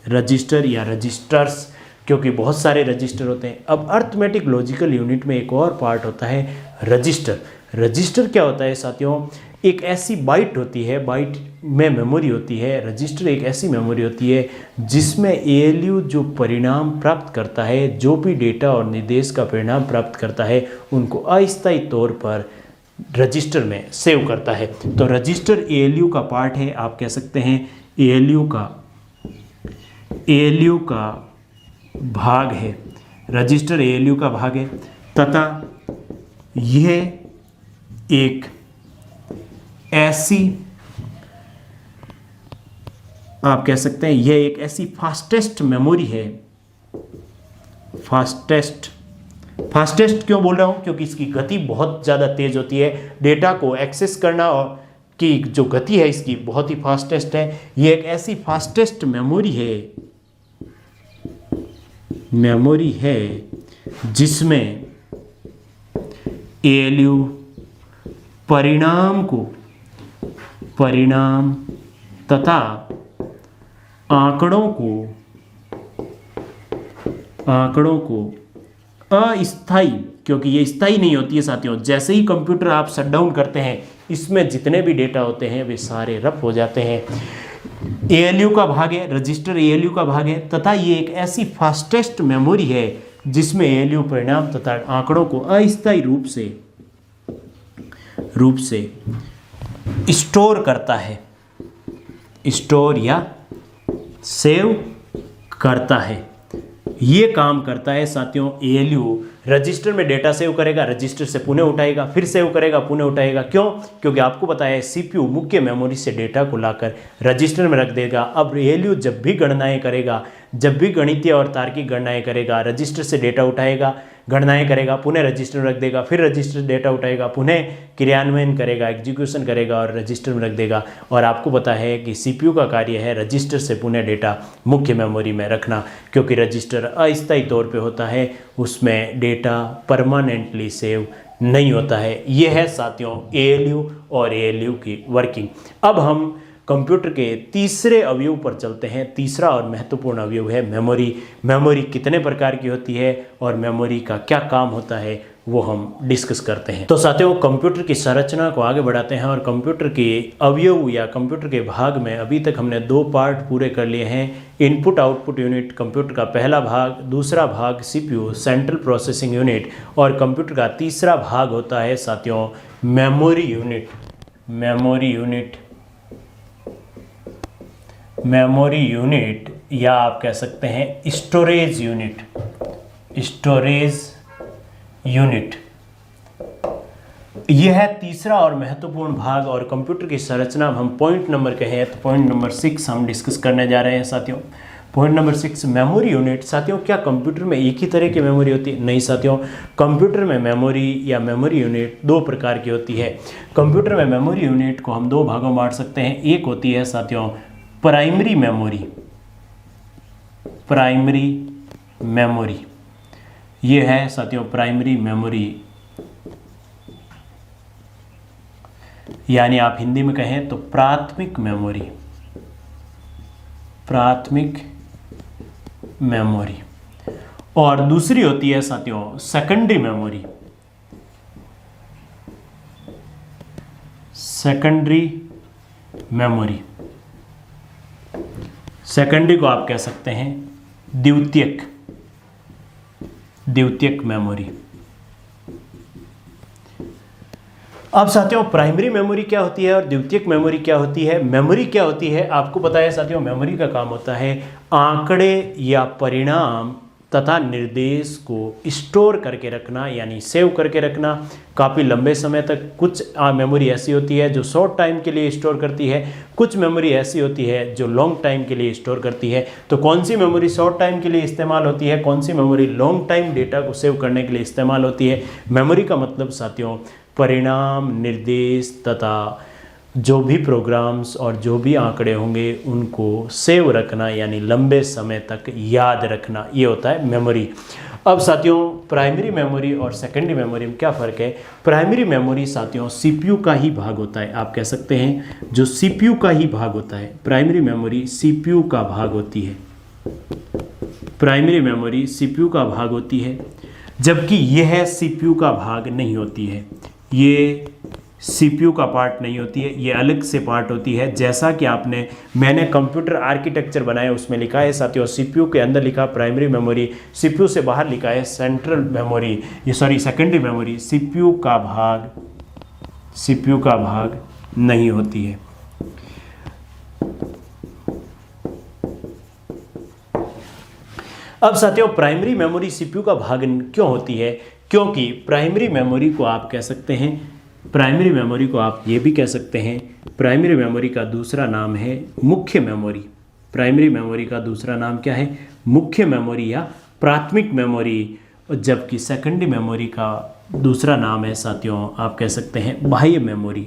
रजिस्टर या रजिस्टर्स, क्योंकि बहुत सारे रजिस्टर होते हैं। अब अर्थमेटिक लॉजिकल यूनिट में एक और पार्ट होता है रजिस्टर। रजिस्टर क्या होता है साथियों? एक ऐसी बाइट होती है, बाइट में मेमोरी होती है। रजिस्टर एक ऐसी मेमोरी होती है जिसमें ALU जो परिणाम प्राप्त करता है, जो भी डेटा और निर्देश का परिणाम प्राप्त करता है, उनको अस्थायी तौर पर रजिस्टर में सेव करता है। तो रजिस्टर ALU का पार्ट है। आप कह सकते हैं ALU का भाग है। रजिस्टर ALU का भाग है तथा यह एक ऐसी, आप कह सकते हैं यह एक ऐसी फास्टेस्ट मेमोरी है। फास्टेस्ट क्यों बोल रहा हूं? क्योंकि इसकी गति बहुत ज़्यादा तेज होती है। डेटा को एक्सेस करना और की जो गति है इसकी बहुत ही फास्टेस्ट है। यह एक ऐसी फास्टेस्ट मेमोरी है जिसमें ALU परिणाम तथा आंकड़ों को अस्थायी, क्योंकि ये स्थायी नहीं होती है साथियों। जैसे ही कंप्यूटर आप शट डाउन करते हैं, इसमें जितने भी डेटा होते हैं वे सारे रफ हो जाते हैं। ALU का भाग है, रजिस्टर ALU का भाग है तथा ये एक ऐसी फास्टेस्ट मेमोरी है जिसमें ALU परिणाम तथा आंकड़ों को अस्थायी रूप से स्टोर करता है, स्टोर या सेव करता है। ये काम करता है साथियों ALU। रजिस्टर में डेटा सेव करेगा, रजिस्टर से पुनः उठाएगा, फिर सेव करेगा, पुनः उठाएगा। क्यों? क्योंकि आपको पता है CPU मुख्य मेमोरी से डेटा को लाकर रजिस्टर में रख देगा। अब ALU जब भी गणनाएं करेगा, जब भी गणितीय और तार्किक गणनाएं करेगा, रजिस्टर से डेटा उठाएगा, गणनाएं करेगा, पुनः रजिस्टर में रख देगा, फिर रजिस्टर डेटा उठाएगा, पुनः क्रियान्वयन करेगा, एग्जीक्यूशन करेगा और रजिस्टर में रख देगा। और आपको पता है कि CPU का कार्य है रजिस्टर से पुनः डेटा मुख्य मेमोरी में रखना, क्योंकि रजिस्टर अस्थायी तौर पे होता है, उसमें डेटा परमानेंटली सेव नहीं होता है। ये है साथियों ALU और ALU की वर्किंग। अब हम कंप्यूटर के तीसरे अवयव पर चलते हैं। तीसरा और महत्वपूर्ण अवयव है मेमोरी। मेमोरी कितने प्रकार की होती है और मेमोरी का क्या काम होता है वो हम डिस्कस करते हैं। तो साथियों कंप्यूटर की संरचना को आगे बढ़ाते हैं और कंप्यूटर के अवयव या कंप्यूटर के भाग में अभी तक हमने 2 पार्ट पूरे कर लिए हैं। इनपुट आउटपुट यूनिट कंप्यूटर का पहला भाग, दूसरा भाग CPU सेंट्रल प्रोसेसिंग यूनिट, और कंप्यूटर का तीसरा भाग होता है साथियों memory unit. Memory unit, memory unit या आप कह सकते हैं स्टोरेज यूनिट। स्टोरेज यूनिट यह है तीसरा और महत्वपूर्ण भाग। और कंप्यूटर की संरचना हम पॉइंट नंबर कहें तो पॉइंट नंबर 6 हम डिस्कस करने जा रहे हैं साथियों। Point number 6 memory unit. साथियों क्या कंप्यूटर में एक ही तरह की मेमोरी होती है? नहीं साथियों, कंप्यूटर में मेमोरी या मेमोरी यूनिट 2 प्रकार की होती है। कंप्यूटर में मेमोरी यूनिट को हम 2 भागों में बांट सकते हैं। एक होती है साथियों प्राइमरी मेमोरी। प्राइमरी मेमोरी ये है साथियों प्राइमरी मेमोरी, यानी आप हिंदी में कहें तो प्राथमिक मेमोरी। प्राथमिक मेमोरी। और दूसरी होती है साथियों secondary memory. Secondary memory, secondary को आप कह सकते हैं द्वितीयक। द्वितीयक मेमोरी। अब साथियों प्राइमरी मेमोरी क्या होती है और द्वितीयक मेमोरी क्या होती है? मेमोरी क्या होती है आपको पता है साथियों, मेमोरी का काम होता है आंकड़े या परिणाम तथा निर्देश को स्टोर करके रखना, यानी सेव करके रखना काफ़ी लंबे समय तक। कुछ मेमोरी ऐसी होती है जो शॉर्ट टाइम के लिए स्टोर करती है, कुछ मेमोरी ऐसी होती है जो लॉन्ग टाइम के लिए स्टोर करती है। तो कौन सी मेमोरी शॉर्ट टाइम के लिए इस्तेमाल होती है, कौन सी मेमोरी लॉन्ग टाइम डेटा को सेव करने के लिए इस्तेमाल होती है? मेमोरी का मतलब साथियों परिणाम, निर्देश तथा जो भी प्रोग्राम्स और जो भी आंकड़े होंगे उनको सेव रखना, यानी लंबे समय तक याद रखना, ये होता है मेमोरी। अब साथियों प्राइमरी मेमोरी और सेकेंडरी मेमोरी में क्या फ़र्क है? प्राइमरी मेमोरी साथियों CPU का ही भाग होता है। आप कह सकते हैं जो CPU का ही भाग होता है, प्राइमरी मेमोरी CPU का भाग होती है। प्राइमरी मेमोरी CPU का भाग होती है, जबकि यह CPU का भाग नहीं होती है। ये CPU का पार्ट नहीं होती है, ये अलग से पार्ट होती है। जैसा कि मैंने कंप्यूटर आर्किटेक्चर बनाया उसमें लिखा है साथियों CPU के अंदर लिखा प्राइमरी मेमोरी, CPU से बाहर लिखा है सेंट्रल मेमोरी, ये सेकेंडरी मेमोरी। CPU का भाग नहीं होती है। अब साथियों प्राइमरी मेमोरी CPU का भाग क्यों होती है? क्योंकि प्राइमरी मेमोरी को आप कह सकते हैं, प्राइमरी मेमोरी को आप ये भी कह सकते हैं, प्राइमरी मेमोरी का दूसरा नाम है मुख्य मेमोरी। प्राइमरी मेमोरी का दूसरा नाम क्या है? मुख्य मेमोरी या प्राथमिक मेमोरी। जबकि सेकेंडरी मेमोरी का दूसरा नाम है साथियों आप कह सकते हैं बाह्य मेमोरी।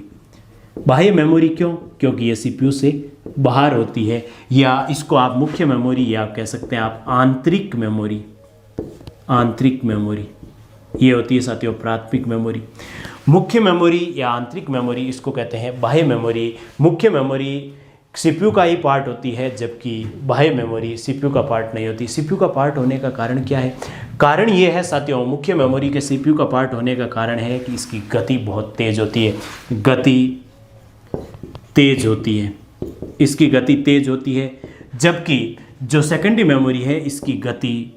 बाह्य मेमोरी क्यों? क्योंकि ये CPU से बाहर होती है, या इसको आप मुख्य मेमोरी या आप कह सकते हैं आप आंतरिक मेमोरी। आंतरिक मेमोरी ये होती है साथियों प्राथमिक मेमोरी। मुख्य मेमोरी या आंतरिक मेमोरी इसको कहते हैं बाह्य मेमोरी। मुख्य मेमोरी CPU का ही पार्ट होती है, जबकि बाह्य मेमोरी CPU का पार्ट नहीं होती। CPU का पार्ट होने का कारण क्या है? कारण ये है साथियों मुख्य मेमोरी के CPU का पार्ट होने का कारण है कि इसकी गति बहुत तेज होती है। गति तेज होती है, इसकी गति तेज होती है, जबकि जो सेकेंडरी मेमोरी है इसकी गति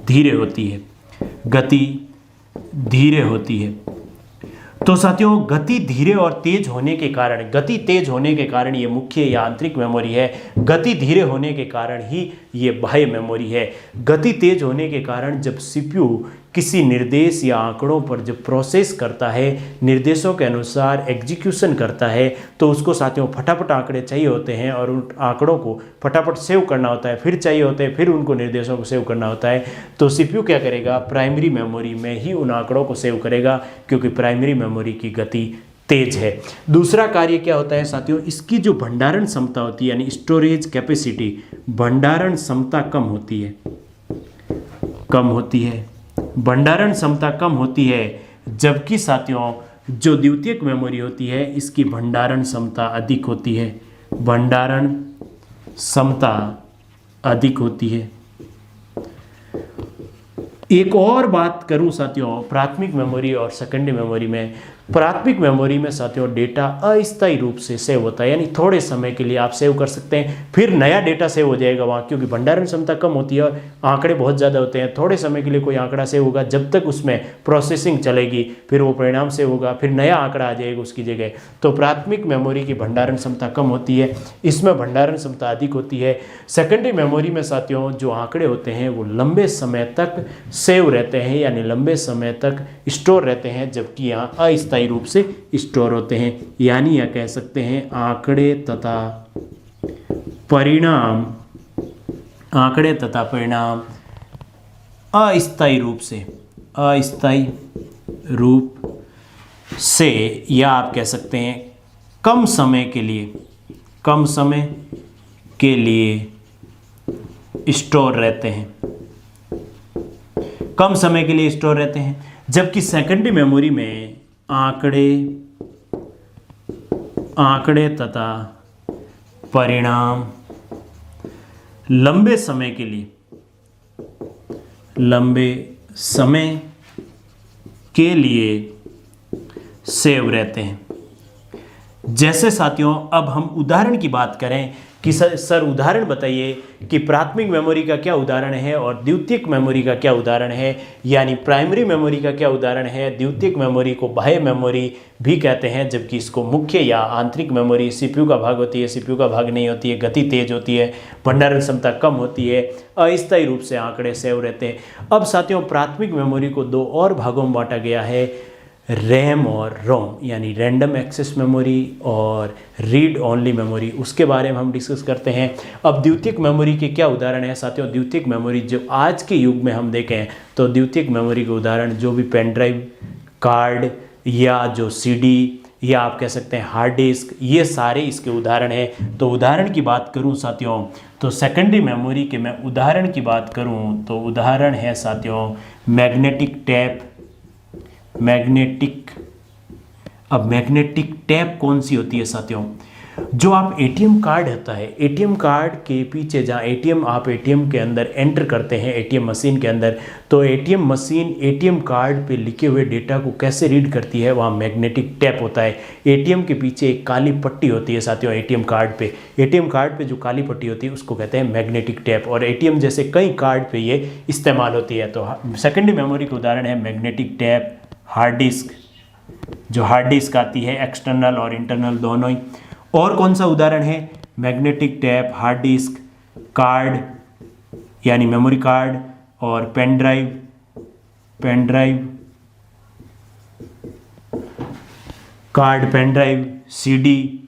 धीरे होती है। गति धीरे होती है। तो साथियों गति धीरे और तेज होने के कारण, गति तेज होने के कारण ये मुख्य या आंतरिक मेमोरी है, गति धीरे होने के कारण ही ये बाह्य मेमोरी है। गति तेज होने के कारण जब CPU किसी निर्देश या आंकड़ों पर जब प्रोसेस करता है, निर्देशों के अनुसार एग्जीक्यूशन करता है, तो उसको साथियों फटाफट आंकड़े चाहिए होते हैं और उन आंकड़ों को फटाफट सेव करना होता है, फिर चाहिए होते हैं, फिर उनको निर्देशों को सेव करना होता है। तो CPU क्या करेगा? प्राइमरी मेमोरी में ही उन आंकड़ों को सेव करेगा, क्योंकि प्राइमरी मेमोरी की गति तेज है। दूसरा कार्य क्या होता है साथियों, इसकी जो भंडारण क्षमता होती है यानी स्टोरेज कैपेसिटी, भंडारण क्षमता कम होती है। भंडारण क्षमता कम होती है, जबकि साथियों जो द्वितीयक मेमोरी होती है इसकी भंडारण क्षमता अधिक होती है, भंडारण क्षमता अधिक होती है। एक और बात करूं साथियों प्राथमिक मेमोरी और सेकेंडरी मेमोरी में, प्राथमिक मेमोरी में साथियों डेटा अस्थायी रूप से सेव होता है, यानी थोड़े समय के लिए आप सेव कर सकते हैं, फिर नया डेटा सेव हो जाएगा वहाँ, क्योंकि भंडारण क्षमता कम होती है और आंकड़े बहुत ज़्यादा होते हैं। थोड़े समय के लिए कोई आंकड़ा सेव होगा, जब तक उसमें प्रोसेसिंग चलेगी फिर वो परिणाम सेव होगा, फिर नया आंकड़ा आ जाएगा उसकी जगह। तो प्राथमिक मेमोरी की भंडारण क्षमता कम होती है, इसमें भंडारण क्षमता अधिक होती है। सेकेंडरी मेमोरी में साथियों जो आंकड़े होते हैं वो लंबे समय तक सेव रहते हैं, यानी लंबे समय तक स्टोर रहते हैं, जबकि यहाँ अस्थायी रूप से स्टोर होते हैं। यानी यह कह सकते हैं आंकड़े तथा परिणाम, आंकड़े तथा परिणाम अस्थायी रूप से, अस्थायी रूप से, या आप कह सकते हैं कम समय के लिए, कम समय के लिए स्टोर रहते हैं, कम समय के लिए स्टोर रहते हैं। जबकि सेकेंडरी मेमोरी में आंकड़े तथा परिणाम लंबे समय के लिए, लंबे समय के लिए सेव रहते हैं। जैसे साथियों अब हम उदाहरण की बात करें कि सर उदाहरण बताइए कि प्राथमिक मेमोरी का क्या उदाहरण है और द्वितीयक मेमोरी का क्या उदाहरण है, यानी प्राइमरी मेमोरी का क्या उदाहरण है। द्वितीयक मेमोरी को बाह्य मेमोरी भी कहते हैं, जबकि इसको मुख्य या आंतरिक मेमोरी सीपीयू का भाग होती है, सीपीयू का भाग नहीं होती है, गति तेज होती है, भंडारण क्षमता कम होती है, अस्थायी रूप से आंकड़े सेव रहते हैं। अब साथियों प्राथमिक मेमोरी को दो और भागों में बांटा गया है, रैम और रोम, यानी रैंडम एक्सेस मेमोरी और रीड ओनली मेमोरी, उसके बारे में हम डिस्कस करते हैं। अब द्वितीयक मेमोरी के क्या उदाहरण है साथियों। द्वितीयक मेमोरी जो आज के युग में हम देखें तो द्वितीयक मेमोरी के उदाहरण जो भी पेन ड्राइव, कार्ड या जो सीडी या आप कह सकते हैं हार्ड डिस्क, ये सारे इसके उदाहरण हैं। तो उदाहरण की बात करूं साथियों तो सेकेंडरी मेमोरी के मैं उदाहरण की बात करूं तो उदाहरण है साथियों मैग्नेटिक टैप, मैग्नेटिक। अब मैग्नेटिक टैप कौन सी होती है साथियों, जो आप एटीएम कार्ड होता है, एटीएम कार्ड के पीछे जहाँ एटीएम आप एटीएम के अंदर एंटर करते हैं एटीएम मशीन के अंदर, तो एटीएम मशीन एटीएम कार्ड पे लिखे हुए डेटा को कैसे रीड करती है, वहाँ मैग्नेटिक टैप होता है। एटीएम के पीछे एक काली पट्टी होती है साथियों, एटीएम कार्ड पे, एटीएम कार्ड पे जो काली पट्टी होती है उसको कहते हैं मैग्नेटिक टैप, और एटीएम जैसे कई कार्ड पे ये इस्तेमाल होती है। तो सेकेंडरी मेमोरी का उदाहरण है मैग्नेटिक टैप, हार्ड डिस्क, जो हार्ड डिस्क आती है एक्सटर्नल और इंटरनल दोनों ही। और कौन सा उदाहरण है magnetic tape, hard disk, card यानी मेमोरी कार्ड, और pen drive, pen drive, card, pen drive, CD,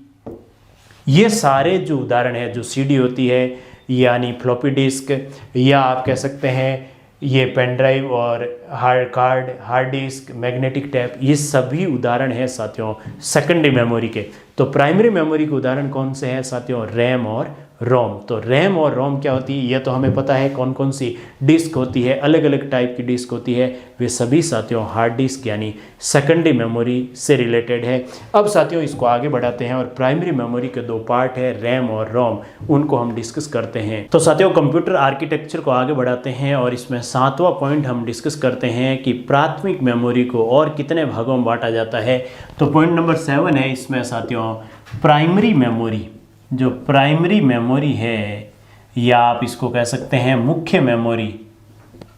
ये सारे जो उदाहरण है, जो सीडी होती है यानी फ्लॉपी डिस्क, या आप कह सकते हैं ये पेन ड्राइव और hard card, hard disk, magnetic tap, ये सभी उदाहरण है साथियों सेकेंडरी मेमोरी के। तो प्राइमरी मेमोरी के उदाहरण कौन से हैं साथियों, रैम और रोम। तो रैम और रोम क्या होती है, यह तो हमें पता है कौन कौन सी डिस्क होती है, अलग अलग टाइप की डिस्क होती है, वे सभी साथियों हार्ड डिस्क यानी सेकेंडरी मेमोरी से रिलेटेड है। अब साथियों इसको आगे बढ़ाते हैं और प्राइमरी मेमोरी के दो पार्ट है रैम और रोम, उनको हम डिस्कस करते हैं। तो साथियों कंप्यूटर आर्किटेक्चर को आगे बढ़ाते हैं और इसमें 7वां पॉइंट हम डिस्कस करते हैं कि प्राथमिक मेमोरी को और कितने भागों में बांटा जाता है। तो पॉइंट नंबर 7 है इसमें साथियों प्राइमरी मेमोरी। जो प्राइमरी मेमोरी है या आप इसको कह सकते हैं मुख्य मेमोरी,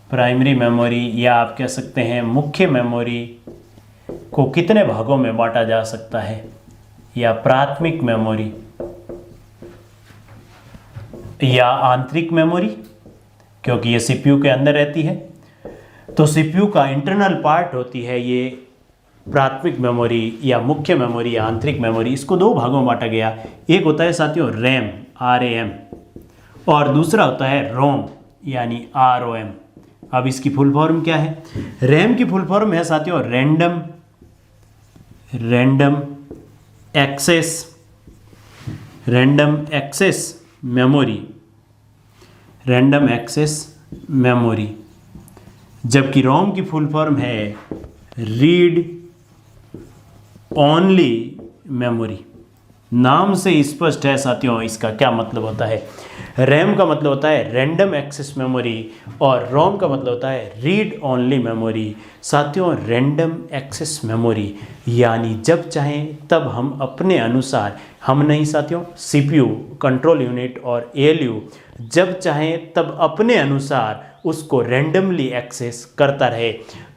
प्राइमरी मेमोरी या आप कह सकते हैं मुख्य मेमोरी को कितने भागों में बांटा जा सकता है, या प्राथमिक मेमोरी या आंतरिक मेमोरी, क्योंकि ये सीपीयू के अंदर रहती है। तो सीपीयू का इंटरनल पार्ट होती है ये प्राथमिक मेमोरी या मुख्य मेमोरी या आंतरिक मेमोरी। इसको दो भागों में बांटा गया, एक होता है साथियों रैम, RAM, और दूसरा होता है रोम यानी ROM। अब इसकी फुल फॉर्म क्या है, रैम की फुल फॉर्म है साथियों random access memory, random access memory, जबकि रोम की फुल फॉर्म है रीड ओनली मेमोरी। नाम से स्पष्ट है साथियों इसका क्या मतलब होता है। रैम का मतलब होता है रैंडम एक्सेस मेमोरी और रोम का मतलब होता है रीड ओनली मेमोरी। साथियों रैंडम एक्सेस मेमोरी यानी जब चाहें तब हम अपने अनुसार, हम नहीं साथियों, सीपीयू, कंट्रोल यूनिट और एएलयू जब चाहें तब अपने अनुसार उसको रैंडमली एक्सेस करता रहे।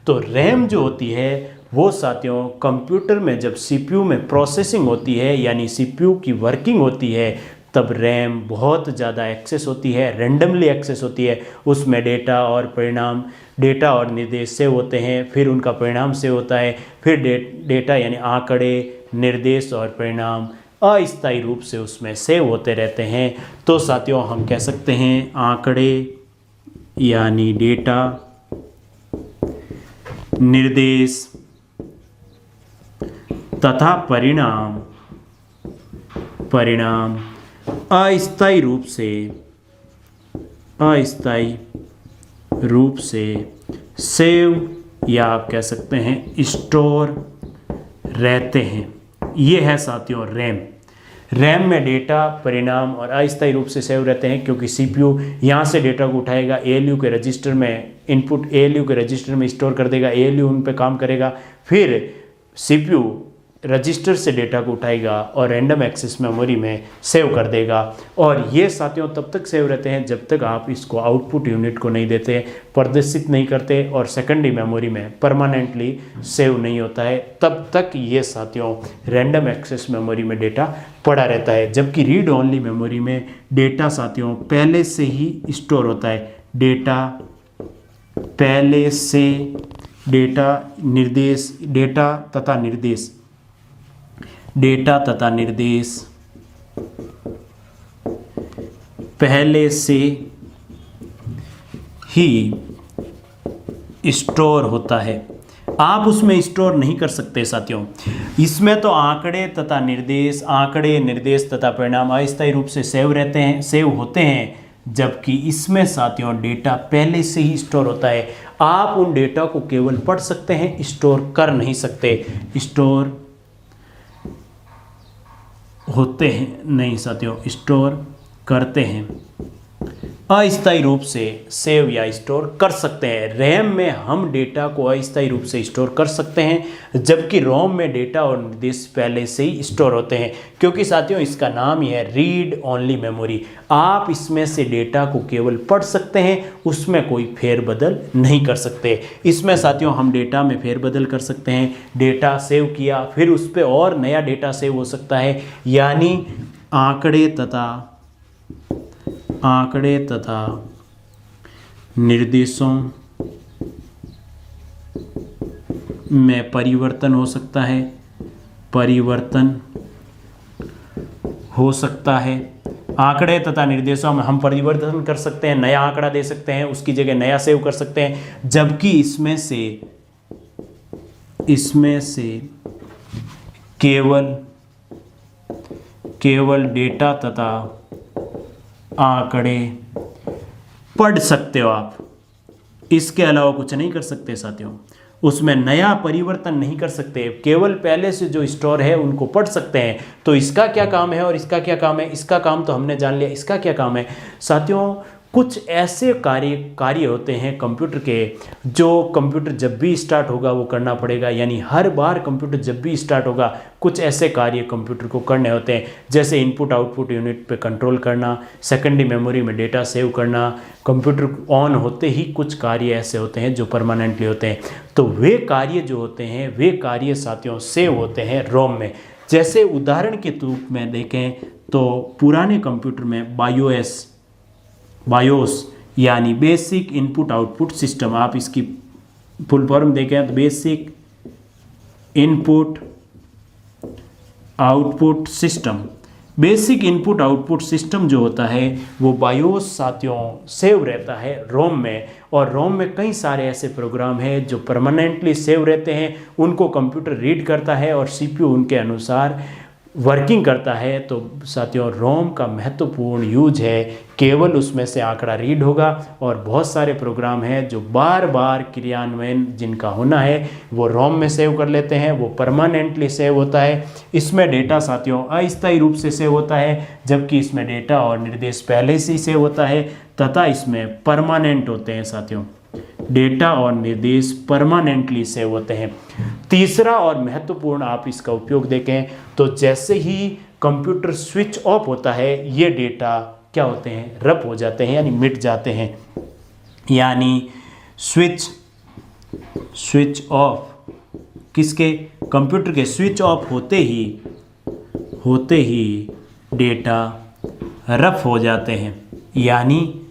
तो रैम जो होती है वो साथियों कंप्यूटर में जब सीपीयू में प्रोसेसिंग होती है यानी सीपीयू की वर्किंग होती है तब रैम बहुत ज़्यादा एक्सेस होती है, रैंडमली एक्सेस होती है। उसमें डेटा और परिणाम, डेटा और निर्देश सेव होते हैं, फिर उनका परिणाम सेव होता है, फिर डेटा यानी आंकड़े, निर्देश और परिणाम अस्थायी रूप से उसमें सेव होते रहते हैं। तो साथियों हम कह सकते हैं आंकड़े यानी डेटा, निर्देश तथा परिणाम अस्थायी रूप से सेव या आप कह सकते हैं स्टोर रहते हैं। ये है साथियों रैम। रैम में डेटा, परिणाम और अस्थायी रूप से सेव रहते हैं क्योंकि सीपीयू यहाँ से डेटा को उठाएगा, एएलयू के रजिस्टर में इनपुट, एएलयू के रजिस्टर में स्टोर कर देगा, एएलयू उन पे काम करेगा, फिर सीपीयू रजिस्टर से डेटा को उठाएगा और रैंडम एक्सेस मेमोरी में सेव कर देगा। और ये साथियों तब तक सेव रहते हैं जब तक आप इसको आउटपुट यूनिट को नहीं देते, प्रदर्शित नहीं करते और सेकेंडरी मेमोरी में परमानेंटली सेव नहीं होता है, तब तक ये साथियों रैंडम एक्सेस मेमोरी में डेटा पड़ा रहता है। जबकि रीड ओनली मेमोरी में डेटा साथियों पहले से ही स्टोर होता है। डेटा पहले से, डेटा पहले से ही स्टोर होता है, आप उसमें स्टोर नहीं कर सकते साथियों। इसमें तो आंकड़े, निर्देश तथा परिणाम अस्थायी रूप से सेव होते हैं, जबकि इसमें साथियों डेटा पहले से ही स्टोर होता है। आप उन डेटा को केवल पढ़ सकते हैं, स्टोर कर नहीं सकते। स्टोर होते हैं नहीं साथियों, स्टोर करते हैं, अस्थायी रूप से सेव या स्टोर कर सकते हैं। रैम में हम डेटा को अस्थायी रूप से स्टोर कर सकते हैं, जबकि रोम में डेटा और निर्देश पहले से ही स्टोर होते हैं। क्योंकि साथियों इसका नाम ही है रीड ओनली मेमोरी। आप इसमें से डेटा को केवल पढ़ सकते हैं, उसमें कोई फेरबदल नहीं कर सकते। इसमें साथियों हम डेटा में फेरबदल कर सकते हैं। डेटा सेव किया, फिर उस पर और नया डेटा सेव हो सकता है, यानी आंकड़े तथा निर्देशों में परिवर्तन हो सकता है। आंकड़े तथा निर्देशों में हम परिवर्तन कर सकते हैं, नया आंकड़ा दे सकते हैं, उसकी जगह नया सेव कर सकते हैं। जबकि इसमें से केवल डेटा तथा आंकड़े पढ़ सकते हो आप, इसके अलावा कुछ नहीं कर सकते साथियों। उसमें नया परिवर्तन नहीं कर सकते, केवल पहले से जो स्टोर है उनको पढ़ सकते हैं। तो इसका क्या काम है और इसका क्या काम है, इसका काम तो हमने जान लिया, इसका क्या काम है साथियों। कुछ ऐसे कार्य होते हैं कंप्यूटर के जो कंप्यूटर जब भी स्टार्ट होगा वो करना पड़ेगा, यानी हर बार कंप्यूटर जब भी स्टार्ट होगा कुछ ऐसे कार्य कंप्यूटर को करने होते हैं, जैसे इनपुट आउटपुट यूनिट पे कंट्रोल करना, सेकेंडरी मेमोरी में डेटा सेव करना। कंप्यूटर ऑन होते ही कुछ कार्य ऐसे होते हैं जो परमानेंटली होते हैं। तो वे कार्य जो होते हैं वे कार्य साथियों सेव होते हैं रोम में। जैसे उदाहरण के रूप में देखें तो पुराने कंप्यूटर में बायोस यानी बेसिक इनपुट आउटपुट सिस्टम, आप इसकी फुल फॉर्म देखें तो basic input output system. Basic input output system जो होता है वो बायोस साथियों सेव रहता है रोम में, और रोम में कई सारे ऐसे प्रोग्राम हैं जो परमानेंटली सेव रहते हैं, उनको कंप्यूटर रीड करता है और सीपीयू उनके अनुसार वर्किंग करता है तो साथियों रोम का महत्वपूर्ण यूज है। केवल उसमें से आंकड़ा रीड होगा और बहुत सारे प्रोग्राम हैं जो बार बार क्रियान्वयन जिनका होना है वो रोम में सेव कर लेते हैं, वो परमानेंटली सेव होता है। इसमें डेटा साथियों अस्थायी रूप से सेव होता है, जबकि इसमें डेटा और निर्देश पहले से ही सेव होता है तथा इसमें परमानेंट होते हैं साथियों। डेटा और निर्देश परमानेंटली सेव होते हैं। तीसरा और महत्वपूर्ण आप इसका उपयोग देखें तो जैसे ही कंप्यूटर स्विच ऑफ होता है ये डेटा क्या होते हैं, रप हो जाते हैं यानी मिट जाते हैं। यानी स्विच ऑफ किसके, कंप्यूटर के स्विच ऑफ होते ही डेटा रफ हो जाते हैं यानी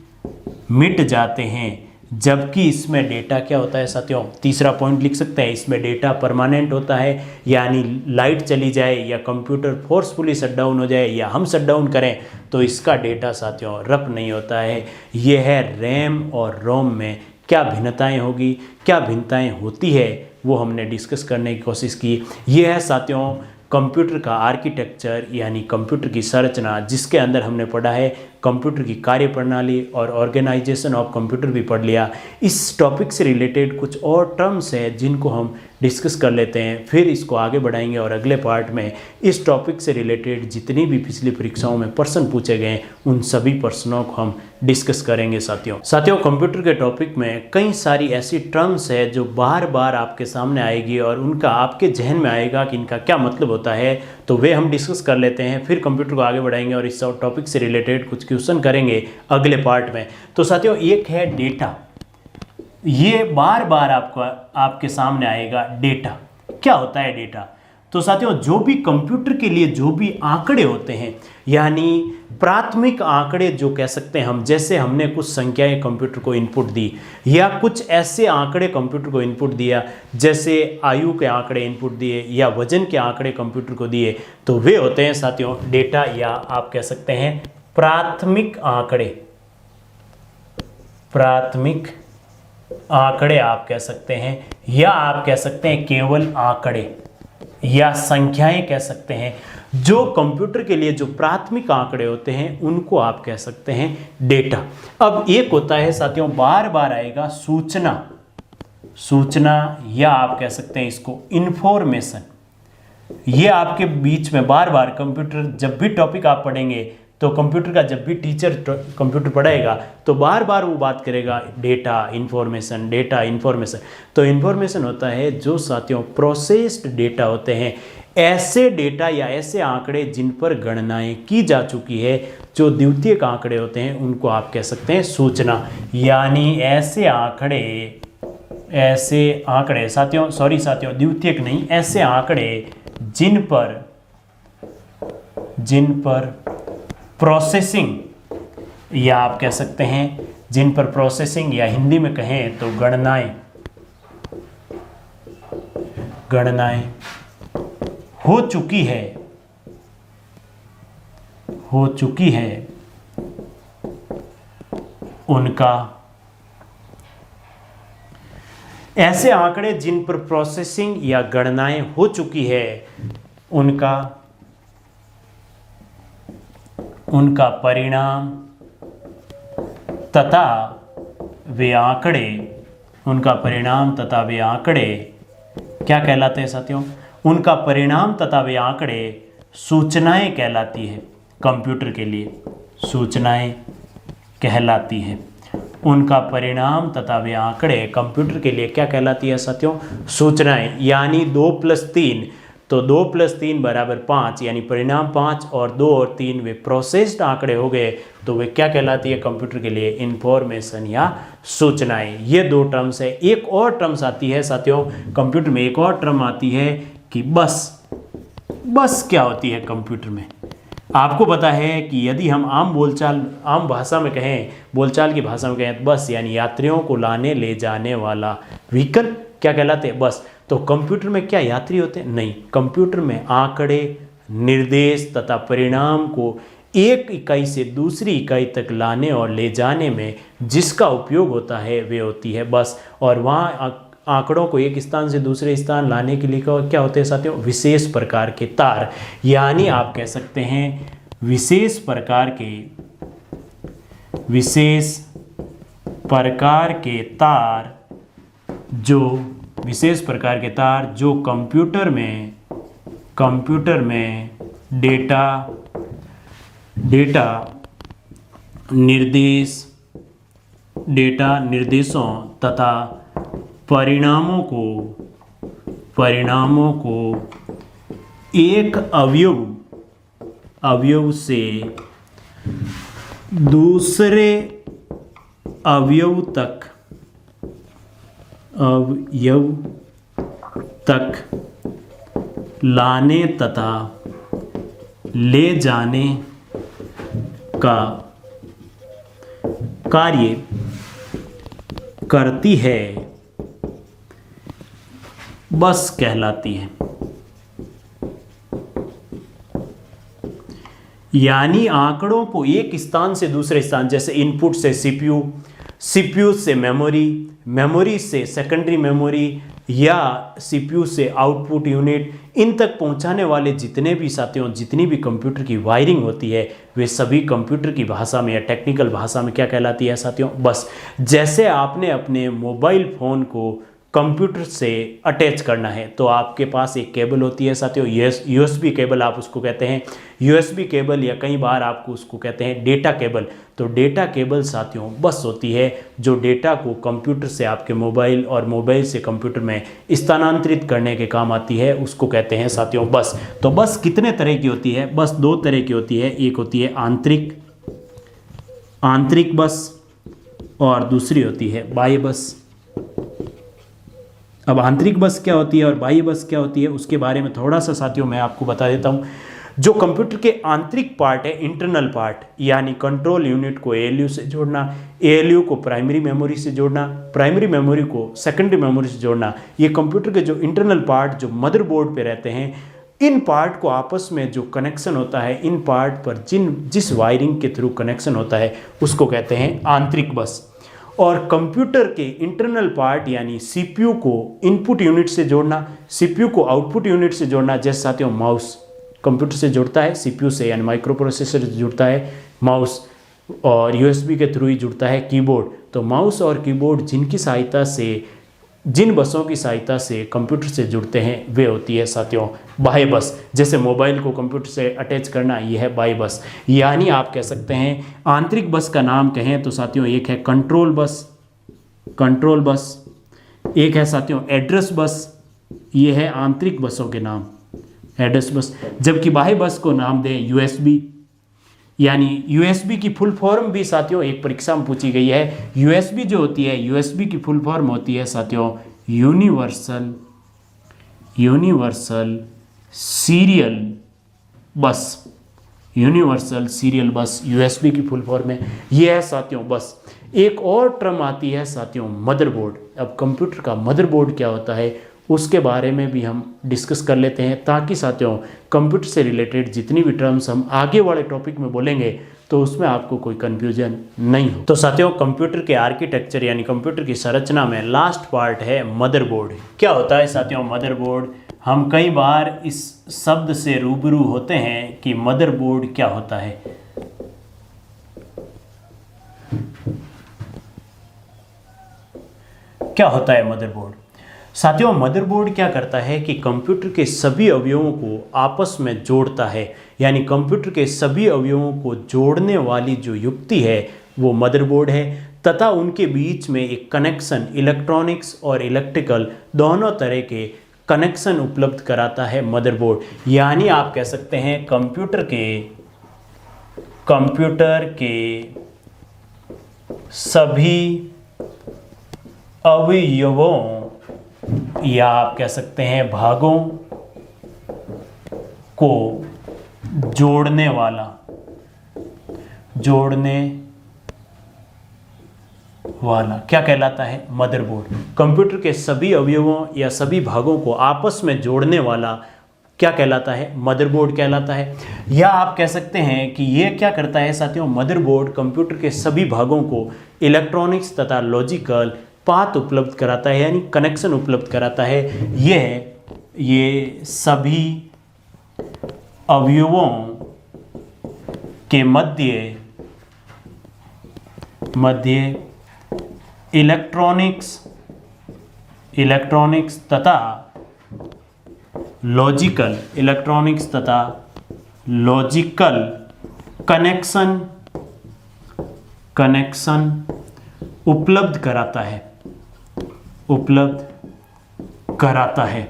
मिट जाते हैं। जबकि इसमें डेटा क्या होता है साथियों, तीसरा पॉइंट लिख सकते हैं, इसमें डेटा परमानेंट होता है यानी लाइट चली जाए या कंप्यूटर फोर्सफुली शट डाउन हो जाए या हम शट डाउन करें तो इसका डेटा साथियों रप नहीं होता है। ये है रैम और रोम में क्या भिन्नताएं होगी, क्या भिन्नताएं होती है वो हमने डिस्कस करने की कोशिश की। ये है साथियों कंप्यूटर का आर्किटेक्चर यानी कंप्यूटर की संरचना, जिसके अंदर हमने पढ़ा है कंप्यूटर की कार्यप्रणाली और ऑर्गेनाइजेशन ऑफ कंप्यूटर भी पढ़ लिया। इस टॉपिक से रिलेटेड कुछ और टर्म्स हैं जिनको हम डिस्कस कर लेते हैं, फिर इसको आगे बढ़ाएंगे और अगले पार्ट में इस टॉपिक से रिलेटेड जितनी भी पिछली परीक्षाओं में प्रश्न पूछे गए उन सभी प्रश्नों को हम डिस्कस करेंगे साथियों कंप्यूटर के टॉपिक में कई सारी ऐसी टर्म्स है जो बार बार आपके सामने आएगी और उनका आपके जहन में आएगा कि इनका क्या मतलब होता है, तो वे हम डिस्कस कर लेते हैं, फिर कंप्यूटर को आगे बढ़ाएंगे और इस टॉपिक से रिलेटेड कुछ क्वेश्चन करेंगे अगले पार्ट में। तो साथियों एक है डेटा, ये बार बार आपके सामने आएगा। डेटा क्या होता है डेटा, तो साथियों जो भी कंप्यूटर के लिए जो भी आंकड़े होते हैं यानी प्राथमिक आंकड़े जो कह सकते हैं हम, जैसे हमने कुछ संख्याएं कंप्यूटर को इनपुट दी या कुछ ऐसे आंकड़े कंप्यूटर को इनपुट दिया जैसे आयु के आंकड़े इनपुट दिए या वजन के आंकड़े कंप्यूटर को दिए, तो वे होते हैं साथियों डेटा या आप कह सकते हैं प्राथमिक आंकड़े। प्राथमिक आंकड़े आप कह सकते हैं या आप कह सकते हैं केवल आंकड़े या संख्याएं कह सकते हैं। जो कंप्यूटर के लिए जो प्राथमिक आंकड़े होते हैं उनको आप कह सकते हैं डेटा। अब एक होता है साथियों बार बार आएगा सूचना या आप कह सकते हैं इसको इंफॉर्मेशन। ये आपके बीच में बार बार कंप्यूटर जब भी टॉपिक आप पढ़ेंगे तो कंप्यूटर का जब भी टीचर कंप्यूटर पढ़ाएगा तो बार बार वो बात करेगा डेटा इन्फॉर्मेशन, डेटा इन्फॉर्मेशन। तो इन्फॉर्मेशन होता है जो साथियों प्रोसेस्ड डेटा होते हैं, ऐसे डेटा या ऐसे आंकड़े जिन पर गणनाएं की जा चुकी है। जो द्वितीयक आंकड़े होते हैं उनको आप कह सकते हैं सूचना, यानी ऐसे आंकड़े साथियों द्वितीयक नहीं, ऐसे आंकड़े जिन पर प्रोसेसिंग या आप कह सकते हैं जिन पर प्रोसेसिंग या हिंदी में कहें तो गणनाएं हो चुकी है उनका, ऐसे आंकड़े जिन पर प्रोसेसिंग या गणनाएं हो चुकी है उनका परिणाम तथा वे आंकड़े क्या कहलाते हैं साथियों, उनका परिणाम तथा वे आंकड़े सूचनाएं कहलाती है। कंप्यूटर के लिए सूचनाएं कहलाती है, उनका परिणाम तथा वे आंकड़े कंप्यूटर के लिए क्या कहलाती है साथियों, सूचनाएं। यानी 2 + 3 तो 2 + 3 = 5 यानी परिणाम 5 और 2 और 3 वे प्रोसेस्ड आंकड़े हो गए तो वे क्या कहलाती है कंप्यूटर के लिए, इंफॉर्मेशन या सूचनाएं। ये 2 टर्म्स है। एक और टर्म्स आती है साथियों कंप्यूटर में, एक और टर्म आती है कि बस क्या होती है कंप्यूटर में। आपको पता है कि यदि हम आम भाषा में कहें, बोलचाल की भाषा में कहें तो बस यानी यात्रियों को लाने ले जाने वाला व्हीकल क्या कहलाते हैं, बस। तो कंप्यूटर में क्या यात्री होते हैं, नहीं। कंप्यूटर में आंकड़े, निर्देश तथा परिणाम को एक इकाई से दूसरी इकाई तक लाने और ले जाने में जिसका उपयोग होता है वे होती है बस। और वहाँ आंकड़ों को एक स्थान से दूसरे स्थान लाने के लिए क्या होते हैं साथियों, विशेष प्रकार के तार। यानी आप कह सकते हैं विशेष प्रकार तार, विशेष प्रकार के तार जो कंप्यूटर में डेटा निर्देशों तथा परिणामों को एक अवयव से दूसरे अवयव तक लाने तथा ले जाने का कार्य करती है, बस कहलाती है। यानी आंकड़ों को एक स्थान से दूसरे स्थान, जैसे इनपुट से सीपीयू से मेमोरी से सेकेंडरी मेमोरी या सीपीयू से आउटपुट यूनिट, इन तक पहुंचाने वाले जितने भी कंप्यूटर की वायरिंग होती है वे सभी कंप्यूटर की भाषा में या टेक्निकल भाषा में क्या कहलाती है साथियों, बस। जैसे आपने अपने मोबाइल फ़ोन को कंप्यूटर से अटैच करना है तो आपके पास एक केबल होती है साथियों, यूएसबी केबल आप उसको कहते हैं, यूएसबी केबल, या कई बार आपको उसको कहते हैं डेटा केबल। तो डेटा केबल साथियों बस होती है जो डेटा को कंप्यूटर से आपके मोबाइल और मोबाइल से कंप्यूटर में स्थानांतरित करने के काम आती है, उसको कहते हैं साथियों बस। तो बस कितने तरह की होती है, बस दो तरह की होती है, एक होती है आंतरिक बस और दूसरी होती है बाह्य बस। अब आंतरिक बस क्या होती है और बाह्य बस क्या होती है उसके बारे में थोड़ा सा साथियों मैं आपको बता देता हूं। जो कंप्यूटर के आंतरिक पार्ट है, इंटरनल पार्ट, यानी कंट्रोल यूनिट को एएलयू से जोड़ना, एएलयू को प्राइमरी मेमोरी से जोड़ना, प्राइमरी मेमोरी को सेकेंडरी मेमोरी से जोड़ना, ये कंप्यूटर के जो इंटरनल पार्ट जो मदरबोर्ड पे रहते हैं, इन पार्ट को आपस में जो कनेक्शन होता है, इन पार्ट पर जिस वायरिंग के थ्रू कनेक्शन होता है उसको कहते हैं आंतरिक बस। और कंप्यूटर के इंटरनल पार्ट यानी सीपीयू को इनपुट यूनिट से जोड़ना, सीपीयू को आउटपुट यूनिट से जोड़ना, जैसे साथियों माउस कंप्यूटर से जुड़ता है सीपीयू से, यानी माइक्रो प्रोसेसर से जुड़ता है माउस, और यूएसबी के थ्रू ही जुड़ता है कीबोर्ड। तो माउस और कीबोर्ड जिन बसों की सहायता से कंप्यूटर से जुड़ते हैं वे होती है साथियों बाह्य बस। जैसे मोबाइल को कंप्यूटर से अटैच करना, यह है बाह्य बस। यानी आप कह सकते हैं आंतरिक बस का नाम कहें तो साथियों एक है कंट्रोल बस, एक है साथियों एड्रेस बस, ये है आंतरिक बसों के नाम, एड्रेस बस। जबकि बाह्य बस को नाम दें यूएसबी, यानी यूएसबी की फुल फॉर्म भी साथियों एक परीक्षा में पूछी गई है। यूएसबी जो होती है, यूएसबी की फुल फॉर्म होती है साथियों यूनिवर्सल सीरियल बस, यूनिवर्सल सीरियल बस यूएसबी की फुल फॉर्म है, ये है साथियों बस। एक और टर्म आती है साथियों मदरबोर्ड। अब कंप्यूटर का मदरबोर्ड क्या होता है उसके बारे में भी हम डिस्कस कर लेते हैं, ताकि साथियों कंप्यूटर से रिलेटेड जितनी भी टर्म्स हम आगे वाले टॉपिक में बोलेंगे तो उसमें आपको कोई कंफ्यूजन नहीं हो। तो साथियों कंप्यूटर के आर्किटेक्चर यानी कंप्यूटर की संरचना में लास्ट पार्ट है मदरबोर्ड। क्या होता है साथियों मदरबोर्ड? हम कई बार इस शब्द से रूबरू होते हैं कि मदरबोर्ड क्या होता है। क्या होता है मदरबोर्ड? साथियों मदरबोर्ड क्या करता है कि कंप्यूटर के सभी अवयवों को आपस में जोड़ता है, यानी कंप्यूटर के सभी अवयवों को जोड़ने वाली जो युक्ति है वो मदरबोर्ड है, तथा उनके बीच में एक कनेक्शन इलेक्ट्रॉनिक्स और इलेक्ट्रिकल दोनों तरह के कनेक्शन उपलब्ध कराता है मदरबोर्ड। यानी आप कह सकते हैं कंप्यूटर के सभी अवयवों या आप कह सकते हैं भागों को जोड़ने वाला क्या कहलाता है? मदरबोर्ड। कंप्यूटर के सभी अवयवों या सभी भागों को आपस में जोड़ने वाला क्या कहलाता है? मदरबोर्ड कहलाता है। या आप कह सकते हैं कि यह क्या करता है साथियों? मदरबोर्ड कंप्यूटर के सभी भागों को इलेक्ट्रॉनिक्स तथा लॉजिकल पाथ उपलब्ध कराता है यानी कनेक्शन उपलब्ध कराता है। ये सभी अवयवों के मध्य इलेक्ट्रॉनिक्स तथा लॉजिकल कनेक्शन उपलब्ध कराता है।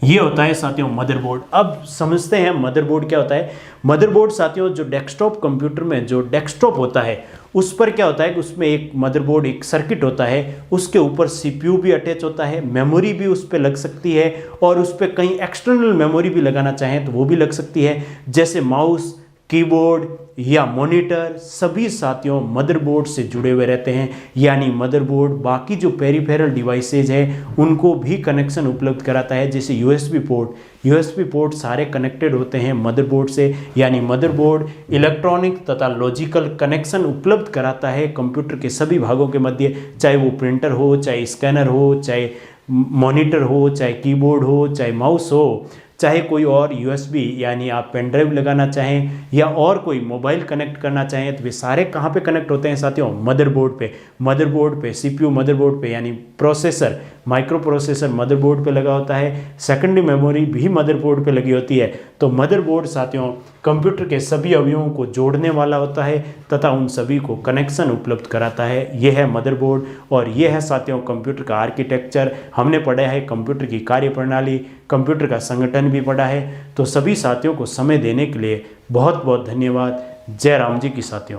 ये होता है साथियों मदरबोर्ड। अब समझते हैं मदरबोर्ड क्या होता है। मदरबोर्ड साथियों जो डेस्कटॉप कंप्यूटर में जो डेस्कटॉप होता है उस पर क्या होता है कि उसमें एक मदरबोर्ड एक सर्किट होता है, उसके ऊपर सीपीयू भी अटैच होता है, मेमोरी भी उस पर लग सकती है और उस पर कहीं एक्सटर्नल मेमोरी भी लगाना चाहें तो वो भी लग सकती है, जैसे माउस, कीबोर्ड या मॉनिटर सभी साथियों मदरबोर्ड से जुड़े हुए रहते हैं। यानी मदरबोर्ड बाकी जो पेरिफेरल डिवाइसेज है उनको भी कनेक्शन उपलब्ध कराता है, जैसे यूएसबी पोर्ट सारे कनेक्टेड होते हैं मदरबोर्ड से। यानी मदरबोर्ड इलेक्ट्रॉनिक तथा लॉजिकल कनेक्शन उपलब्ध कराता है कंप्यूटर के सभी भागों के मध्य, चाहे वो प्रिंटर हो, चाहे स्कैनर हो, चाहे मॉनिटर हो, चाहे कीबोर्ड हो, चाहे माउस हो, चाहे कोई और यूएसबी यानी आप पेन ड्राइव लगाना चाहें या और कोई मोबाइल कनेक्ट करना चाहें तो वे सारे कहाँ पे कनेक्ट होते हैं साथियों मदरबोर्ड पे सीपीयू मदरबोर्ड पे यानी प्रोसेसर माइक्रो प्रोसेसर मदरबोर्ड पे लगा होता है, सेकेंडरी मेमोरी भी मदरबोर्ड पे लगी होती है। तो मदरबोर्ड साथियों कंप्यूटर के सभी अवयवों को जोड़ने वाला होता है तथा उन सभी को कनेक्शन उपलब्ध कराता है। यह है मदरबोर्ड और यह है साथियों कंप्यूटर का आर्किटेक्चर। हमने पढ़ा है कंप्यूटर की कार्यप्रणाली, कंप्यूटर का संगठन भी पढ़ा है। तो सभी साथियों को समय देने के लिए बहुत बहुत धन्यवाद। जय राम जी की साथियों।